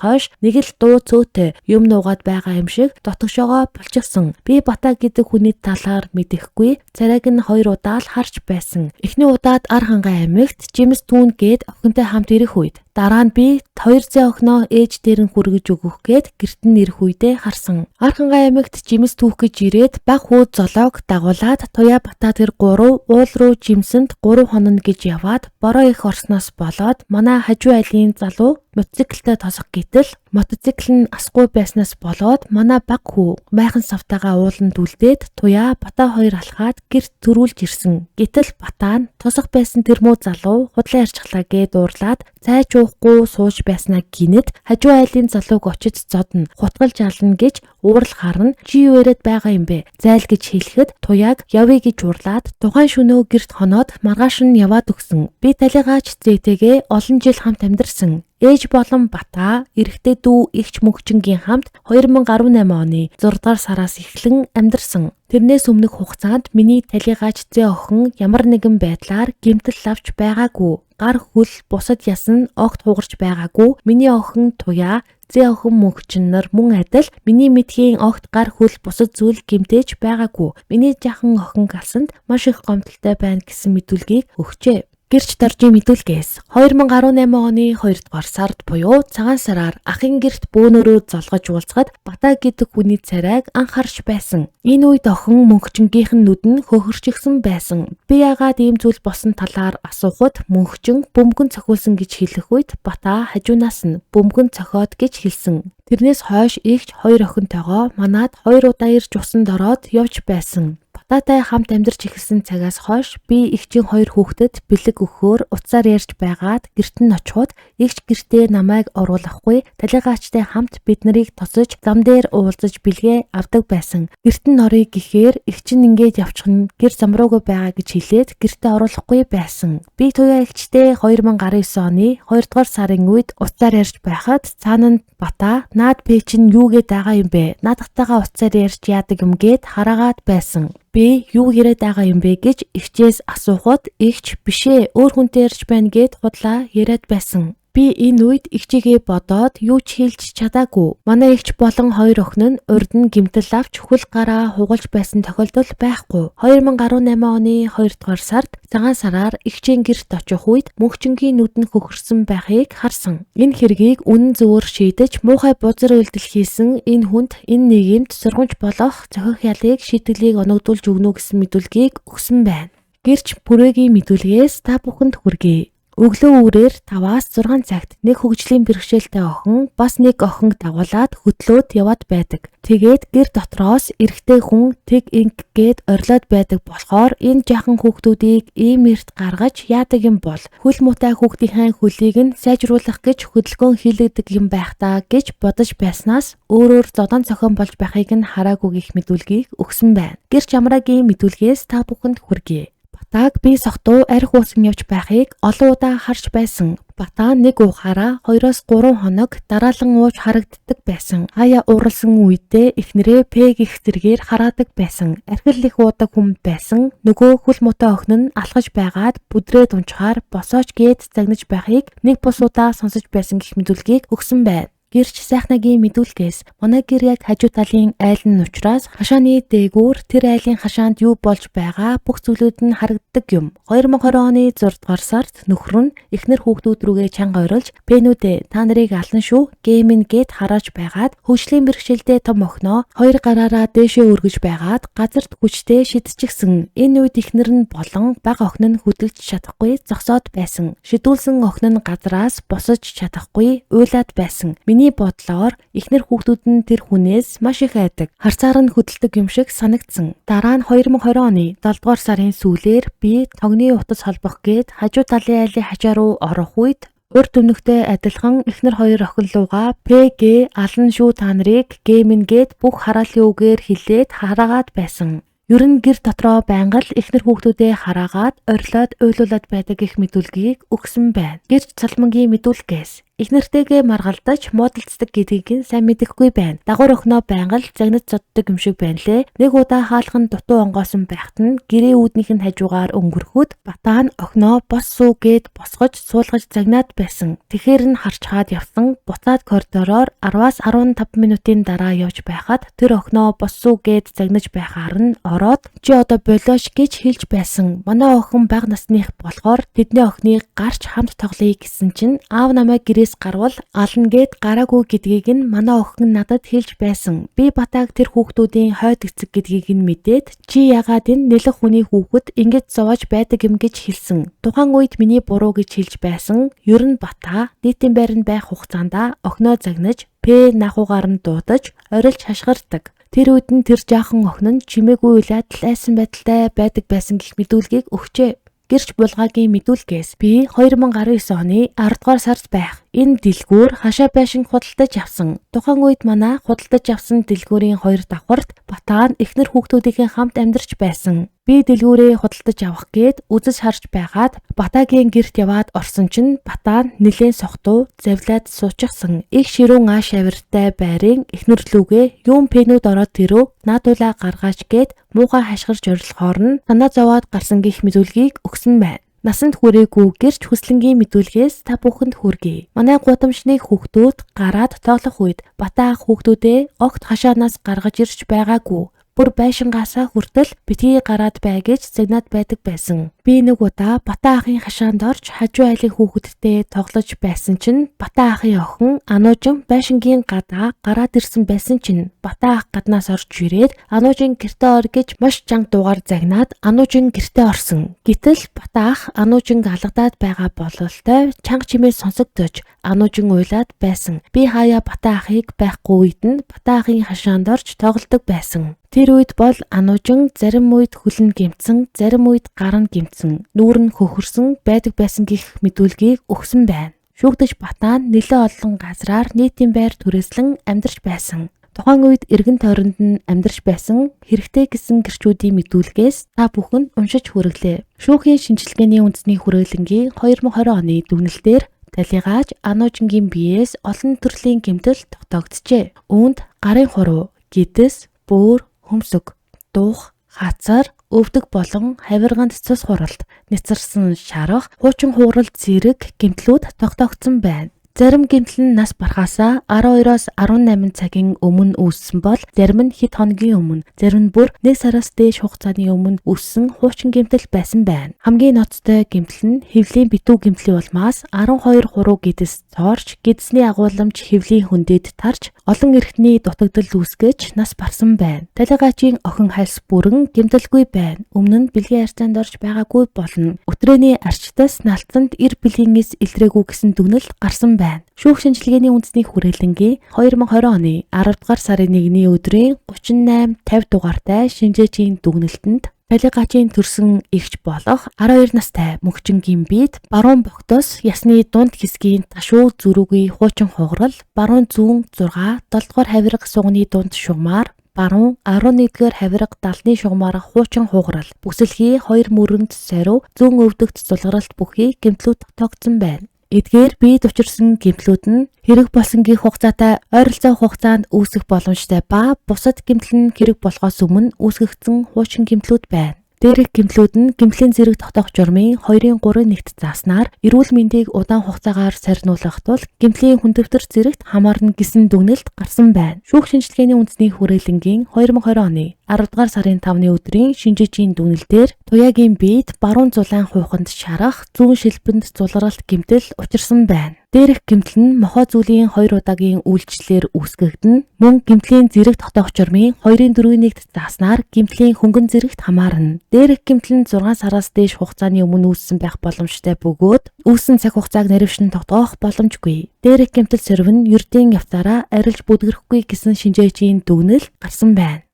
хойш нэг л дуу цөөтэй юм нуугаад байгаа юм шиг дотгошоогоо болчихсон. Би Батаа гэдэг хүний талаар мэдэхгүй, царайг нь 2 удаа л харж байсан. Эхний удаад Ар хангай аймагт Жимс Түүн гээд охинтой хамт ирэх үед дараа нь би 200 охиноо ээж дээр нь хүргэж өгөх гээд гэрт нь ирэх үедээ харсан. Ар хангай аймагт Жимс түүх гэж ирээд баг хүү золоог дагуулад Туяа Батаа тэр 3 уул руу Жимсэнд 3 хоног гэж яваад бороо их орсноос болоод манай хажуу айлын залуу мотоциклтэй тосох гэтэл Мотоцикл нь асгүй байснаас болоод манай баг хүү майхан савтайгаа ууланд үлдээд туяа Бата хоёр алхаад гэрт төрүүлж ирсэн. Гэтэл Бата нь тусах байсан тэрмүү залуу худлаа ярьчихлаа гээд уурлаад цай чуухгүй сууж байснаа гинэд хажуу айлын залууг очиж зодно. Хутгалж ална гэж уурал харна. Чи юу яриад байгаа юм бэ? Зайл гэж хэлэхэд туяаг явъя гэж уурлаад тухайн шөнөө гэрт хоноод маргааш нь яваад өгсөн. Би талигаач зээтэйгээ олон жил хамт амьдарсан. Ээж болон Бата эрэгтэй дүү эгч мөгчингийн хамт 2018 оны 6 дугаар сараас эхлэн амьдарсан. Тэрнээс өмнөх хугацаанд миний талигаач зээ охин ямар нэгэн байдлаар гэмтэл авч байгаагүй. Гар хөл бусад ясан огт хугарч байгаагүй. Миний охин туяа зээ охин мөгчин нар мөн адил миний мэдхийн огт гар хөл бусад зүйл гэмтээж байгаагүй. Миний жахан охин галсанд маш их гомдолтой байна гэсэн мэдүүлгийг өгчээ. Гэрч доржийн мэдүүлгээс 2018 оны 2 дугаар сард буюу цагаан сараар ахын гэрт бөөнөрөө золгож уулзахад Бата гэдэг хүний царайг анхаарч байсан. Энэ үед охин мөнхчингийнх нь нүд нь хөхөрчихсөн байсан. Би яагаад ийм зүйл болсон талаар асуухад мөнхчин бөмбөгөн цохиулсан гэж хэлэх үед Бата хажуунаас нь бөмбөгөн цохиод гэж хэлсэн. Тэрнээс хойш эгч хоёр охинтойгоо манад 2 удаа ирж усанд ороод явж байсан. Бататай хамт амьдарч эхэлсэн цагаас хойш би эгчийн 2 хүүхдэд бэлэг өгөхөөр утсаар ярьж байгаад гэрт нь очиход эгч гэртээ намайг оруулахгүй талигаачтай хамт бид нарыг тосож зам дээр уулзаж бэлгээ авдаг байсан. Гэрт нь оръё гэхээр эгч нь ингээд явчих нь гэр зам руугаа байгаа гэж хэлээд гэртээ оруулахгүй байсан. Би туяа эгчтэй 2019 оны 2 дугаар сарын үед утсаар ярьж байхад цаана нь Бата наад бэ чинь юу гээд байгаа юм бэ? Наадахтайгаа утсаар ярьж яадаг юм гээд хараагаад байсан. Би юу яриад байгаа юм бэ гэж эгчээс асуухад эгч бишээ өөр хүнтэй ярьж байна гэд худлаа яриад байсан. Би энэ үед эгчигээ бодоод юу ч хэлж чадаагүй. Манай эгч болон 2 охин нь урд нь гэмтэл авч хөл гараа хугалж байсан тохиолдол байхгүй. 2018 оны 2 дугаар сард цагаан сараар эгчийн гэрт очих үед мөнхчингийн нүд нь хөхөрсөн байхыг харсан. Энэ хэргийг үнэн зөвөөр шийдэж муухай бузар үйлдэл хийсэн энэ хүнд энэ нийгэмд сургамж болох зохих ялыг шийтгэлийг оногдуулж өгнө гэсэн мэдүүлгийг өгсөн байна. Гэрч бүрээгийн мэдүүлгээс та бүхэнд хүргэе. Өглөө үрээр 5-аас 6 цагт нэг хөгжлийн бэрхшээлтэй охин бас нэг охин дагуулад хөтлөөд яваад байдаг. Тэгээд гэр дотроос эрэгтэй хүн тэг инг гээд орилоод байдаг болохоор энэ жаахан хүүхдүүдийг ийм эрт гаргаж яадаг юм бол хөл муутай хүүхдийн хөлийг нь сайжруулах гэж хөдөлгөөн хийлэгдэг юм байх та гэж бодож байснаас өөрөөр зодон цохон болж байхыг нь хараагүй гэх мэдүүлгийг өгсөн байна. Гэрч амраагийн мэдүүлгээс та бүхэнд хүргэе. Батаг би сохтуу арх уусан явж байхыг олон удаа харж байсан. Бата нэг уухаараа 2-3 хоног дараалан ууж харагддаг байсан. Хаяа ууралсан үедээ эхнэрээ П гэх зэргээр хараадаг байсан. Архил их уудаг хүн байсан. Нөгөө хөл муутай охин нь алхаж байгаад бүдрээд унчаар босооч гээд загнаж байхыг нэг бус удаа сонсож байсан гэх мэдүүлгийг өгсөн байна. Гэрч сайхнагийн мэдүүлгээс манай гэр яг хажуу талын айл нь учраас хашааны дээгүүр тэр айлын хашаанд юу болж байгаа бүх зүйлүүд нь харагддаг юм. 2020 оны 6 дугаар сард нөхөр нь эхнэр хүүхдүүд рүүгээ чанга орилж "Пэнүүдэ та нарыг ална шүү" геймин гээд харааж байгаад хөгжлийн бэрхшээлтэй том охиноо 2 гараараа дээшээ өргөж байгаад газарт хүчтэй шидчихсэн. Энэ үед эхнэр нь болон бага охин нь хөдөлж чадахгүй зогсоод байсан. Шидүүлсэн охин нь газраас босож чадахгүй уйлаад байсан. Миний бодлоор эхнэр хүүхдүүд нь тэр хүнээс маш их айдаг. Харцаар нь хөдөлдөг юм шиг санагдсан. Дараа нь 2020 оны 7 дугаар сарын сүүлээр би тогны утас холбох гээд хажуу талын айлын хажаа руу орох үед урд өмнөхтэй адилхан эхнэр 2 охин лууга "ПГ ална шүү та нарыг" геймин гээд бүх хараалын үгээр хэлээд хараагаад байсан. Ер нь гэр дотроо байнга л эхнэр хүүхдүүдээ хараагаад орилоод уйлуулад байдаг гэх мэдүүлгийг өгсөн байна. Гэрч цалмангийн мэдүүлгээс эхнэртэйгээ маргалдаж муудалцдаг гэдгийг нь сайн мэдэхгүй байна. Дагуур охиноо байнга л загнаж зоддог юм шиг байна лээ. Нэг удаа хаалхан дутуу онгоосон байхад нь гэрээ үүднийх нь хажуугаар өнгөрөхөд Бата нь охиноо бос суу гээд босгож суулгаж загнаад байсан. Тэгэхэр нь харж хаад явсан. Буцаад коридороор 10-аас 15 минутын дараа явж байхад тэр охиноо бос суу гээд загнаж байхаар нь ороод "Чи одоо болоош" гэж хэлж байсан. Манай охин бага насных болохоор тэдний охиныг гарч хамт тоглоё гэсэн чинь аав намайг гэрээ түүнээс гарвал ална гэд гараагүй гэдгийг нь манай охин надад хэлж байсан. Би Батааг тэр хүүхдүүдийн хойд эцэг гэдгийг нь мэдээд чи яагаад энэ нэлэх хүний хүүхэд ингэж зовоож байдаг юм гэж хэлсэн. Тухайн үед миний буруу гэж хэлж байсан. Ер нь Батаа нийтийн байранд байх хугацаанд охиноо загнаж нахуугаар нь дуудаж орилж хашгирдаг. Тэр үед нь тэр жаахан охин нь чимээгүй уйлаад айсан байдалтай байдаг байсан гэх мэдүүлгийг өгчээ. Гэрч булгаагийн мэдүүлгээс би 2019 оны 10 дугаар сард байх энэ дэлгүүр хашаа байшин худалдаж авсан. Тухайн үед манай худалдаж авсан дэлгүүрийн 2 давхарт Батаа нь эхнэр хүүхдүүдийн хамт амьдарч байсан. Би дэлгүүрээ худалдаж авах гээд үзэж харж байгаад Батаагийн гэрт яваад орсон чинь Батаа нь нэлээд сохтуу завлаад суучихсан. Их ширүүн ааш авиртай байрын эхнэр лүгээ юм пэнүүд ороод тэрөө наадуулаа гаргаач гээд муухай хашгирч орилохоор нь санаа зовоод гарсан гих мэдүүлгийг өгсөн байна. Насанд хүрээгүй гэрч хүслэнгийн мэдүүлгээс та бүхэнд хүргэе. Манай гудамжны хүүхдүүд гараад тоглох үед Батаа хүүхдүүдээ огт хашаанаас гаргаж ирж байгаагүй. Бүр байшингаасаа хүртэл битгий гараад бай гэж загнаад байдаг байсан. Би нэг удаа Батаа ахын хашаанд орж хажуу айлын хүүхэдтэй тоглож байсан чинь Батаа ахын охин Ануужин байшингийн гадаа гараад ирсэн байсан чинь Батаа ах гаднаас орж ирээд Ануужин гэртээ ор гэж маш чанга дуугаар загнаад Ануужин гэртээ орсон. Гэтэл Батаа ах Ануужин алгадаад байгаа бололтой чанга чимээ сонсогдож Ануужин уйлаад байсан. Би хаяа Батаа ахыг байхгүй үед нь Батаа ахын хашаанд орж тоглодог байсан. Тэр үед бол Ануужин зарим үед хөлн гэмтсэн, зарим үед гар нь гэмтсэн, нүүр нь хөхөрсөн байдаг байсан гих мэдүүлгийг өгсөн байна. Шүүгдэж Батаа нь нэлээд олон газраар нийтийн байр түрээслэн амьдарч байсан. Тухайн үед эргэн тойронд нь амьдарч байсан хэрэгтэй гэсэн гэрчүүдийн мэдүүлгээс та бүхэнд уншиж хүргэлээ. Шүүхийн шинжилгээний үндэсний хүрээлэнгийн 2020 оны дүгнэлтээр талигааж Ануужингийн биеэс олон төрлийн гэмтэл тогтоогджээ. Үүнд гарын хуруу, гидэс, бөөр, хөмсөг, дуух, хацар, өвдөг болон хавирганд цус хуралд нэцэрсэн шарах, хуучин хуурал зэрэг гэмтлүүд тогтоогдсон байна. Зарим гэмтэл нь нас барахаасаа 12-оос 18 цагийн өмнө үүссэн бол зарим нь хэд хоногийн өмнө, зарим нь бүр 1 сараас дээш хугацааны өмнө үүссэн хуучин гэмтэл байсан байна. Хамгийн ноцтой гэмтэл нь хэвлийн битүү гэмтлийн улмаас 12 хуруу гидэс цоорч, гидсний агуулмж хэвлийн хөндөд тарж, олон эрхтний дутагдал үүсгэж нас барсан байна. Талигаачийн охин хальс бүрэн гэмтэлгүй байна. Өмнө нь бэлгийн харьцаанд орж байгаагүй болно. Өтрөөний арчтас налтанд эр бэлгийнээс илрээгүй гэсэн дүгнэлт гарсан байна. Шүүх шинжилгээний үндэсний хүрээлэнгийн 2020 оны 10 дугаар сарын 1-ний өдрийн 38-50 дугаартай шинжээчийн дүгнэлтэнд талигаачийн төрсөн эгч болох 12 настай мөнхчингийн биед баруун богдос ясны дунд хэсгийн ташуу зүрүүгийн хуучин хугарал, баруун зүүн 6, 7 дугаар хавирга сугны дунд шугамар, баруун 11-р хавирга далны шугамаар хуучин хугарал, бүсэлхий 2 мөрөнд сорив, зүүн өвдөгт цулгаралт бүхий гэмтлүүд тогтсон байна. Эдгээр биед учирсан гэмтлүүд нь хэрэг болсонгийн хугацаатай ойролцоо хугацаанд үүсэх боломжтой ба бусад гэмтэл нь хэрэг болохоос өмнө үүсгэгдсэн хуучин гэмтлүүд байна. Дээрх гэмтлүүд нь гэмтлийн зэрэг тогтоох журмын 2-3-1-т зааснаар эрүүл мэндийг удаан хугацаагаар сарниулах тул гэмтлийн хүндэвтэр зэрэгт хамаарна гэсэн дүгнэлт гарсан байна. Шүүх шинжилгээний үндэсний хүрээлэнгийн 2020 оны 10 дугаар сарын 5-ны өдрийн шинжээчийн дүгнэлтээр туяагийн биед баруун зулаан хуйханд шарах, зүүн шилбэнд цулгаралт гэмтэл учирсан байна. Дээрх гэмтэл нь мохоо зүйлийн 2 удаагийн үйлчлэлээр үүсгэгдэн мөн гэмтлийн зэрэг тогтоох журмын 2-4-1-т зааснаар гэмтлийн хөнгөн зэрэгт хамаарна. Дээрх гэмтэл нь 6 сараас дээш хугацааны өмнө үүссэн байх боломжтой бөгөөд үүссэн цаг хугацааг нарившин тогтоох боломжгүй. Дээрх гэмтэл сорив нь ердийн явтаараа арилж бүдгэрэхгүй гэсэн шинжээчийн дүгнэлт гарсан байна.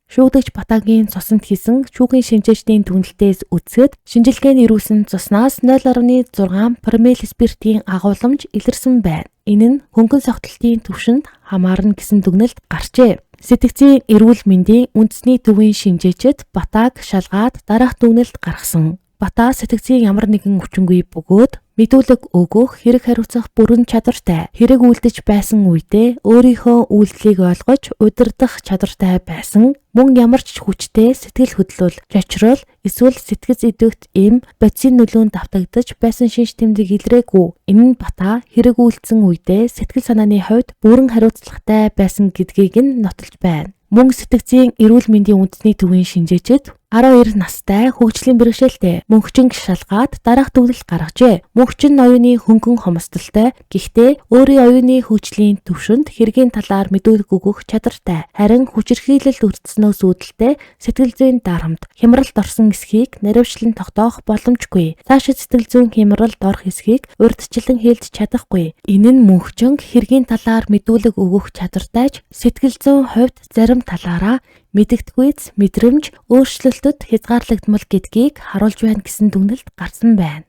Шүүгдэгч Батаагийн цуснд хийсэн шүүхийн шинжээчдийн дүгнэлтээс үзэхэд шинжилгээний ирүүлсэн цуснаас 0.6 промилле спиртийн агуулмж илэрсэн байна. Энэ нь хөнгөн согтолтын түвшинд хамаарна гэсэн дүгнэлт гарчээ. Сэтгцийн эрүүл мэндийн үндэсний төвийн шинжээчид Батааг шалгаад дараах дүгнэлт гаргасан. Батаа сэтгцийн ямар нэгэн хүчингүй бөгөөд мэдүүлэг өгөх, хэрэг хариуцах бүрэн чадвартай, хэрэг үйлдэж байсан үедээ өөрийнхөө үйлдэлийг ойлгож удирдах чадвартай байсан, мөн ямар ч хүчтэй сэтгэл хөдлөл, чочрол, эсвэл сэтгэц идэвхт эм бодисын нөлөөнд давтагдаж байсан шинж тэмдэг илрээгүй. Энэ нь Батаа хэрэг үйлдсэн үедээ сэтгэл санааны хувьд бүрэн хариуцлагатай байсан гэдгийг нь нотолж байна. Мөн сэтгцийн эрүүл мэндийн үндэсний төвийн шинжээчид 12 настай хөгжлийн бэрхшээлтэй мөнхчин шалгаад дараах дүгнэлт гаргажээ. Мөнхчин оюуны хөнгөн хомсдолтой гэхдээ өөрийн оюуны хөгжлийн төвшөнд хэргийн талаар мэдүүлэг өгөх чадвартай. Харин хүчирхийлэлд өртснөөс үүдэлтэй сэтгэл зүйн дарамт, хямралд орсон эсхийг наривчлан тогтоох боломжгүй. Цаашид сэтгэл зүйн хямралд орох эсхийг урьдчилан хэлж чадахгүй. Энэ нь мөнхчин хэргийн талаар мэдүүлэг өгөх чадвартайч сэтгэл зүйн хувьд зарим талаараа мэдэгдэхүйц мэдрэмж өөрчлөлтөд хязгаарлагдмал гэдгийг харуулж байна гэсэн дүгнэлт гарсан байна.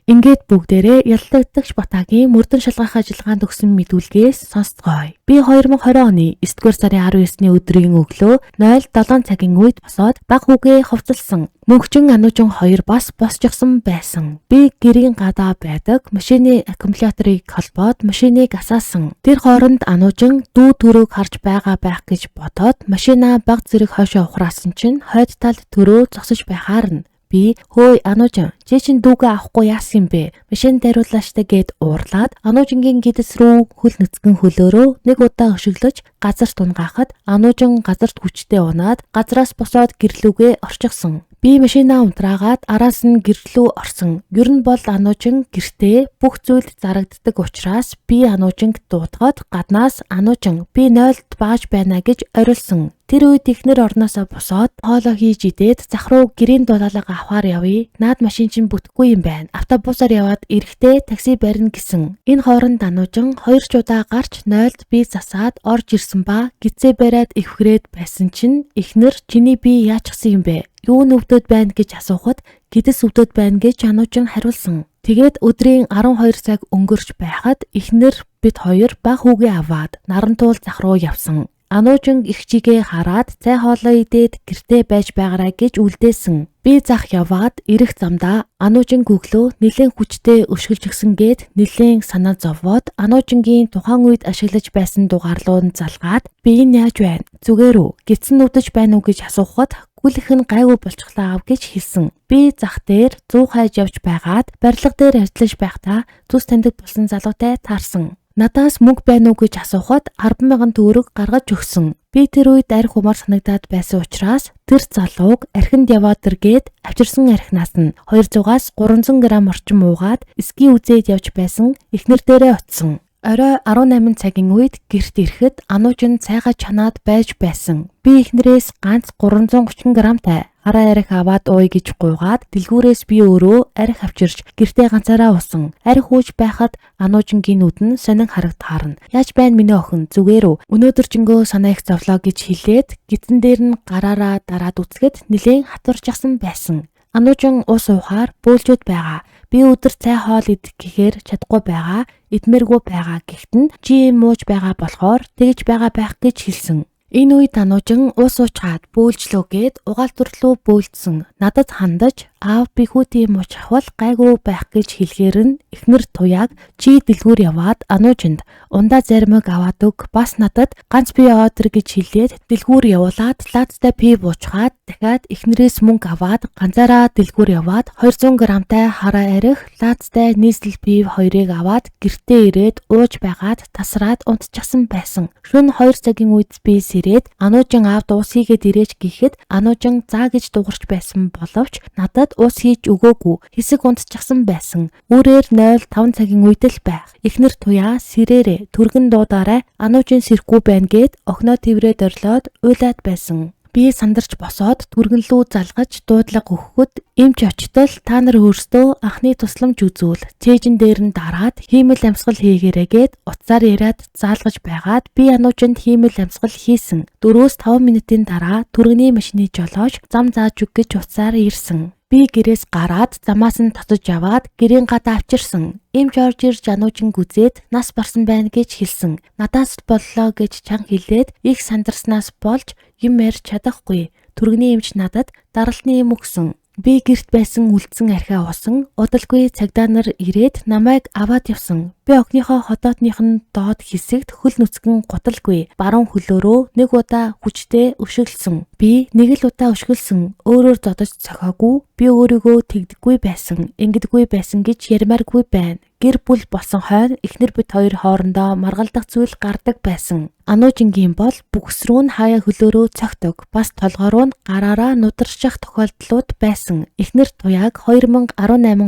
Ингээд бүгдээрээ яллагдагч Батагийн мөрдөн шалгах ажиллагаанд өгсөн мэдүүлгээс сонсцгоё. Би 2020 оны 9-р сарын 19-ний өдрийн өглөө 07 цагийн үед босоод баг хүүгээ хувцалсан. Мөнхчин ануужин 2 бас босчихсон байсан. Би гэрийн гадаа байдаг машины аккумуляторыг холбоод машиныг асаасан. Тэр хооронд ануужин дүү төрөөг харж байгаа байх гэж бодоод машина баг зэрэг хойшоо ухраасан чинь хойд талд төрөө зогсож байхаар нь би хөөй ануужин чи чин дүүгээ авахгүй яасан юм бэ? Машин дариулаа штэ гэд уурлаад ануужингийн гидэс рүү хөл нүцгэн хөлөөрөө нэг удаа өшөглөж газарт унгаахад ануужин газарт хүчтэй унаад газраас босоод гэрлүүгээ орчихсон. Би машинаа унтраагаад араас нь гэрлүү орсон. Ер нь бол ануужин гэртээ бүх зүйл зарагддаг учраас би ануужинг дуудаад гаднаас ануужин би 0-д бааж байна гэж орилсон. Тэр үед ихнэр орноосоо босоод хоолоо хийж идээд зах руу гэрийн дулаалга авахаар явъя. Наад машин чинь бүтэхгүй юм байна. Автобусаар яваад эрэхтэй такси барина гэсэн. Энэ хооронд ануужин 2 ч удаа гарч 0-д би засаад орж ирсэн ба гидсээ бариад ивхрээд байсан чинь ихнэр чиний би яачихсан юм бэ? Юу нүвдөд байна гэж асуухад гидэс өвдөд байна гэж ануужин хариулсан. Тэгээд өдрийн 12 цаг өнгөрч байхад ихнэр бид хоёр баг хүүгээ аваад Нарантуул зах руу явсан. Ануужин их чигээ хараад цай хоолоо идээд гэртээ байж байгаарай гэж үлдээсэн. Би зах яваад ирэх замдаа ануужин гүглөө нэлээд хүчтэй өшгөлж гээд нэлээд санаа зовоод ануужингийн тухайн үед ашиглаж байсан дугаарлуу нь залгаад би энэ яаж байна? Зүгээр үү? Гидсэн нүдэж байна уу гэж асуухад гүлэх нь гайгүй болчихлоо гэж хэлсэн. Би зах дээр 100 хайж явж байгаад барилга дээр ажиллаж байхдаа зүс таньдаг болсон залуутай таарсан. Надаас мөнгө байна уу гэж асуухад 10,000 төгрөг гаргаж өгсөн. Би тэр үед арх умаар санагдаад байсан учраас тэр залууг архинд яваад тэргээд авчирсан архинаас нь 200-аас 300 г орчим уугаад эсгийн үзээд явж байсан эхнэр дээрээ утсан. Орой 18 цагийн үед гэрт ирэхэд ануужин цайгаа чанаад байж байсан. Би эхнэрээс ганц 330 грамтай хараа арх аваад ууя гэж гуйгаад дэлгүүрээс би өөрөө арх авчирч гэртээ ганцаараа уусан. Арх ууж байхад ануужингийн нүд нь сонин харагдахаар нь яаж байна минь охин зүгээр үү? Өнөөдөр жингөө санаа их зовлоо гэж хэлээд гидсэн дээр нь гараараа дараад үцгэд нэлээд хатурчихсан байсан. Ануужин ус уухаар бөөлжөд байгаа. Би өдөр цай хоол идэх гэхээр чадахгүй байгаа. Идмэргүй байгаа гэхдээ чи мууж байгаа болохоор тэгж байгаа байх гэж хэлсэн. Энэ үед ануужин ус уучгаад бөөлжлөө гээд угаалтур руу бөөлдсөн. Надад хандаж аав би хүүтийн мууч авал гайгүй байх гэж хэлэхээр нь эхнэр туяаг чи дэлгүүр яваад ануужинд ундаа заримыг аваад өг бас надад ганц би яваад ир гэж хэлээд дэлгүүр явуулаад лаацтай пи буучгаад дахиад эхнэрээс мөнгө аваад ганцаараа дэлгүүр яваад 200 грамтай хараа арх лаацтай нийслэл пи 2-ыг аваад гэртээ ирээд ууж байгаад тасраад унтчихсан байсан. Шөнө 2 цагийн үед би ирээд ануужин аавд ус хийгээд ирээж гэхэд ануужин заа гэж дуурч байсан боловч надад ус хийж өгөөгүй хэсэг унтчихсан байсан. Үрээр 05 цагийн үед л байх. Эхнэр туяа сэрээрээ түргэн дуудаарай ануужин сэрхгүй байна гэд огноо тэврээд орлоод уйлаад байсан. Би сандарч босоод түргэнлүү залгаж дуудлага өгөхөд эмч очтол та нар өөрсдөө анхны тусламж үзүүл цээжин дээр нь дараад хиймэл амьсгал хийгээрээгээд утсаар яриад заалгаж байгаад би ануужинд хиймэл амьсгал хийсэн. 4-5 минутын дараа түргэний машины жолооч зам зааж өг гэж утсаар ирсэн. Би гэрээс гараад замаас нь татаж аваад гэрийн гадаа авчирсан. Эмч орж ирж ануужин гүзээд нас барсан байна гэж хэлсэн. Надаас боллоо гэж чан хэлээд их сандарснаас болж юм ярьж чадахгүй. Түргэний эмч надад даралтны юм өгсөн. Би гэрт байсан үлдсэн архиа уусан. Удалгүй цагдаа нар ирээд намайг аваад явсан. Би огныхоо хотоодных нь доод хэсэгт хөл нүцгэн гуталгүй баруун хөлөөрөө нэг удаа хүчтэй өшөглсөн. Би нэг л удаа өшөглсөн. Өөрөөр зодож цохоогүй. Би өөрийгөө тэгдэггүй байсан, ингэдэггүй байсан гэж ярмааргүй байна. Гэр бүл болсон хойно эхнэр бид хоёр хоорондоо маргалдах зүйл гардаг байсан. Ануужингийн бол бүкс рүү нь хаяа хөлөөрөө цогтөг. Бас толгороо нь гараараа нударчих тохиолдлууд байсан. Эхнэр туяаг 2018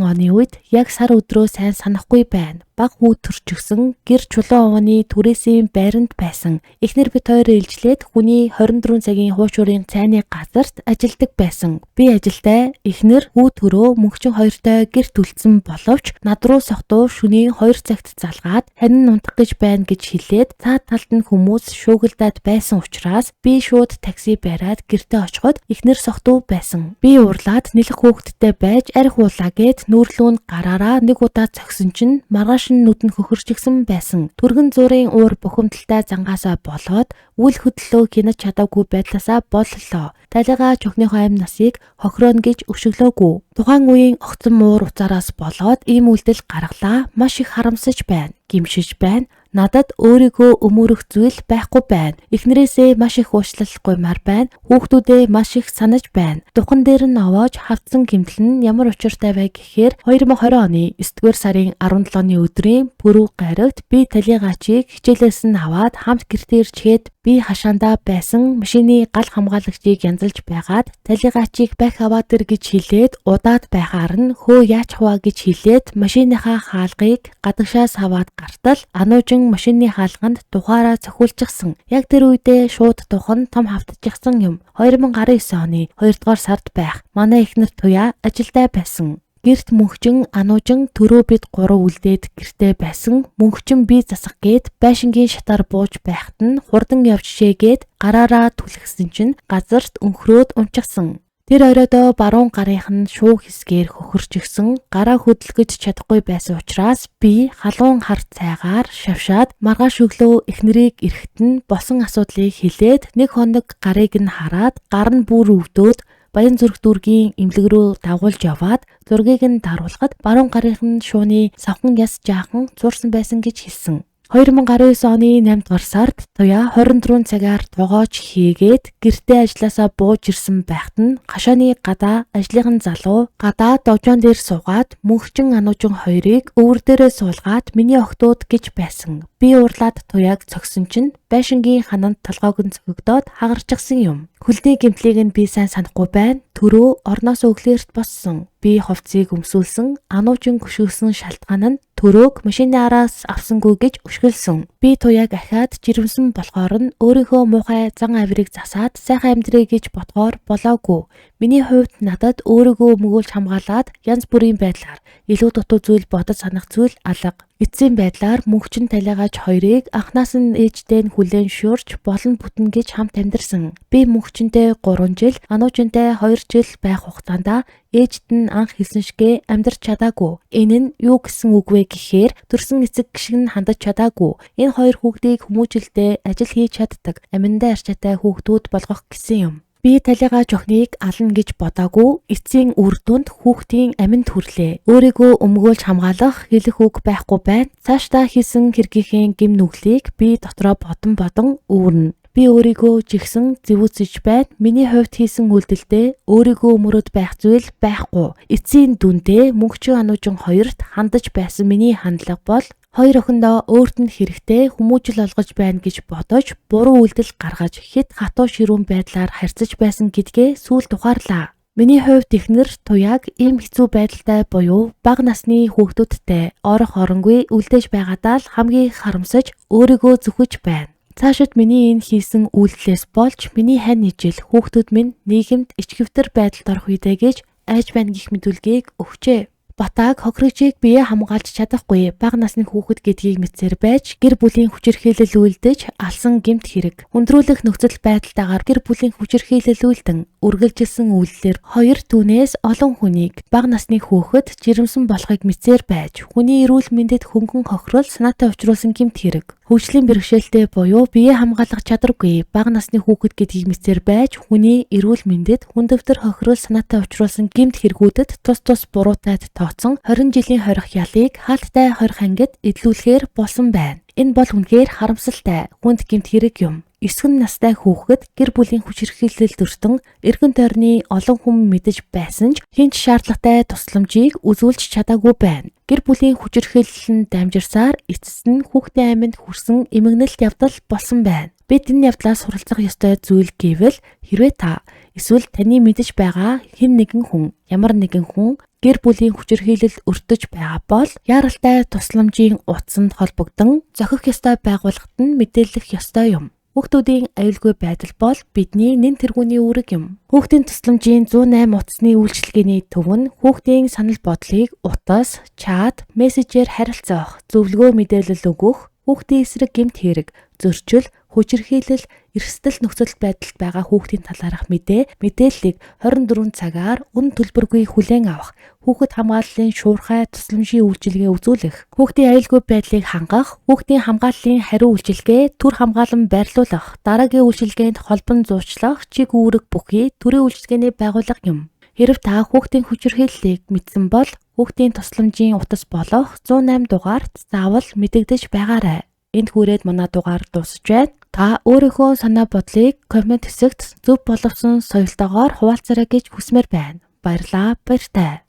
оны үед яг сар өдрөө сайн санахгүй байна. Баг хүү төрчихсөн гэр чулуун ууны түрээсийн байранд байсан. Эхнэр бид хоёр ээлжлээд хүний 24 цагийн хуучурын цайны газарт ажилдаг байсан. Би ажилдаа эхнэр хүү төрөө мөнхчин хоёртой гэрт үлдсэн боловч над руу сохтуу шөнийн 2 цагт залгаад харин унтах гэж байна гэж хэлээд цаад талд нь хүмүүс шуугилдаад байсан учраас би шууд такси бариад гэртээ очиход эхнэр сохтуу байсан. Би уурлаад нэлэх хөөгдтэй байж арх уулаа гэд нүүрлүүн гараараа нэг удаа цогсон чинь маргааш нүд нь хөхөрчихсэн байсан. Түргэн зургийн уур бухимдалтай зангаасаа болоод үл хөдлөлөө хянаж чадаагүй байдлаасаа боллоо. Талигаа чухныхоо амь насыг хохирооно гэж өшөглөөгүй. Тухайн үеийн огцон муур уцаараас болоод ийм үйлдэл гаргалаа. Маш их харамсаж байна. Гимшиж байна. Надад өөрийгөө өмөрөх зүйл байхгүй байна. Эхнэрээсээ маш их уучлалгүймаар байна. Хүүхдүүдээ маш их санаж байна. Духан дээр нь овоож хавцсан гэмтэл нь ямар учиртай вэ гэхээр 2020 оны 9-р сарын 17-ны өдрийн пүрэв гарагт би талигаачийг хичээлээс нь аваад хамт гэртээ ирчгээд би хашаандаа байсан машины гал хамгаалагчийг янзалж байгаад талигаачийг бах аваад ир гэж хэлээд удаад байхаар нь хөө яач хуваа гэж хэлээд машиныхаа хаалгыг гадагшаас аваад гартал ануужин машины хаалганд тухаараа цохиулчихсан. Яг тэр үедээ шууд тухан том хавтчихсан юм. 2019 оны 2 дугаар сард байх. Манай эхнэр туяа ажилдаа байсан. Гэрт мөнхчин ануужин төрөө бид 3 үлдээд гэртээ байсан. Мөнхчин би засах гээд байшингийн шатаар бууж байхад нь хурдан явж шээгээд гараараа түлхсэн чинь газарт өнхрөөд унчихсан. Тэр оройдоо баруун гарынх нь шууг хэсгээр хөхөрчихсөн. Гараа хөдөлгөж чадахгүй байсан учраас би халуун хар цайгаар шавшаад маргааш өглөө эхнэрийг эрэхт нь босон асуудлыг хэлээд нэг хоног гарыг нь хараад гар нь бүр өвдөөд Баян зүрх дүүргийн эмнэлэг рүү дагуулж яваад зургийг нь даруулахад баруун гарынх нь шууны савхан яс жаахан зурсан байсан гэж хэлсэн. 2019 оны 8 дугаар сард туяа 24 цагаар тогооч хийгээд гэртээ ажилласаа бууж ирсэн байхад нь хашааны гадаа ажлынхан залуу гадаа довжоон дээр суугаад мөнхчин ануужин хоёрыг өвөр дээрээ суулгаад миний охтууд гэж байсан. Би уурлаад туяаг цогсон чинь байшингийн хананд толгойг нь цогдоод хагарчихсан юм. Хөлний гэмтлийг нь би сайн санахгүй байна. Төрөө орноос өглөөрт боссон. Би хувцсыг өмсүүлсэн. Ануужин гүшгсэн шалтгаан нь төрөөг машины араас авсангүй гэж өшгөлсөн. Би туяаг ахаад жирэмсэн болохоор нь өөрийнхөө муухай зан авирыг засаад сайхан амьдрий гэж ботгоор болоогүй. Миний хувьд надад өөрийгөө мөгөөлж хамгаалаад янз бүрийн байдлаар илүү дутуу зүйл бодож санах зүйл алга. Эцсийн байдлаар мөнхчин талигач хоёрыг анхнаас нь ээжтэй нь хүлээн шуурч болон бүтэн гэж хамт амьдарсан. Би мөнхчинтэй 3 жил, ануужинтай 2 жил байх хугацаанд ээжт нь анх хэлсэн шигэ амьдарч чадаагүй. Энэ нь юу гэсэн үг вэ гэхээр төрсөн эцэг гişг нь хандаж чадаагүй. Энэ хоёр хүүхдийг хүмүүжлдээ ажил хийж чаддаг, аминдаа арчаатай хүүхдүүд болгох гэсэн юм. Би талигач охиныг ална гэж бодоогүй. Эцсийн үр дүнд хүүхдийн аминд хүрлээ. Өөрийгөө өмгөөлж хамгаалах хэлэх үг байхгүй байна. Цаашдаа хийсэн хэргийнхээ гим нүглийг би дотроо бодон үүрнэ. Би өөрийгөө жигсэн зэвүүцэж байна. Миний хувьд хийсэн үйлдэлдээ өөрийгөө өмөрөд байх зүйл байхгүй. Эцсийн дүндээ мөнхчин ануужин хоёрт хандаж байсан миний хандлага бол хоёр охиндоо өөрт нь хэрэгтэй хүмүүжил олгож байна гэж бодож буруу үйлдэл гаргаж хэд хатуу ширүүн байдлаар харьцаж байсан гэдгээ сүүлд ухаарлаа. Миний хувьд эхнэр туяаг ийм хэцүү байдалтай буюу бага насны хүүхдүүдтэй орох оронгүй үлдээж байгаадаа л хамгийн харамсаж өөрийгөө зүхэж байна. Цаашид миний энэ хийсэн үйлдэлээс болж миний хань ижил хүүхдүүд минь нийгэмд ичгэвтер байдалд орох үедээ гэж айж байна гэх мэдүүлгийг өгчээ. Батаг хохирогчийг бие хамгаалж чадахгүй бага насны хүүхэд гэдгийг мэдсээр байж гэр бүлийн хүчирхийлэл үйлдэж алсан гэмт хэрэг. Хүндрүүлэх нөхцөл байдалтайгаар гэр бүлийн хүчирхийлэл үйлдэн үргэлжилсэн үйлдэлээр хоёр түүнээс олон хүнийг бага насны хүүхэд жирэмсэн болохыг мэдсээр байж хүний эрүүл мэндэд хөнгөн хохирол санаатай учруулсан гэмт хэрэг. Хөгжлийн бэрхшээлтэй буюу биеэ хамгаалах чадваргүй бага насны хүүхэд гэдгийг мэдсээр байж хүний эрүүл мэндэд хүндөвтөр хохирол санаатай учруулсан гэмт хэрэгүүдэд тус буруутайд тооцсон 20 жилийн хорих ялыг хаалттай хорих ангид эдлүүлэхээр болсон байна. Энэ бол үнэхээр харамсалтай хүнд гэмт хэрэг юм. 9 настай хүүхэд гэр бүлийн хүчирхийлэл дүрстэн эргэн тойрны олон хүн мэдэж байсан ч хинч шаардлагатай тусламжийг үзүүлж чадаагүй байна. Гэр бүлийн хүчирхийлэл нь дамжирсаар эцэст нь хүүхдийн аминд хүрсэн эмгэнэлт явдал болсон байна. Бид энэ явдлаас суралцах ёстой зүйл гэвэл хэрвээ та эсвэл таны мэдэж байгаа хэн нэгэн хүн ямар нэгэн хүн гэр бүлийн хүчирхийлэл өртөж байгаа бол яаралтай тусламжийн утсанд холбогдсон зохих ёстой байгууллагад нь мэдээлэх ёстой юм. Хүүхдүүдийн аюулгүй байдал бол бидний нэн тэргүүний үүрэг юм. Хүүхдийн тусламжийн 108 утасны үйлчилгээний төв нь хүүхдийн санал бодлыг утас, чат, мессежээр харилцах, зөвлөгөө мэдээлэл өгөх, хүүхдийн эсрэг гэмт хэрэг, зөрчил, хүчирхийлэл, эрсдэл нөхцөл байдалд байгаа хүүхдийн талаарх мэдээллийг 24 цагаар үн төлбөргүй хүлээн авах, хүүхэд хамгааллын шуурхай тусламжийн үйлчилгээ үзүүлэх, хүүхдийн аюулгүй байдлыг хангах, хүүхдийн хамгааллын хариу үйлчилгээ, түр хамгаалан байрлуулах, дараагийн үйлчилгээнд холбон зуучлах, чиг үүрэг бүхий төрийн үйлчилгээний байгууллага юм. Хэрв та хүүхдийн хүчирхийллийг мэдсэн бол хүүхдийн тусламжийн утас болох 108 дугаард заавал мэдэгдэж байгаарай. Энд хүрээд манай дугаар дуусж байна. Та өөрийнхөө санаа бодлыг комент хэсэгт зөв боловсон соёлтойгоор хуваалцаарай гэж хүсмээр байна. Баярлалаа, баяртай.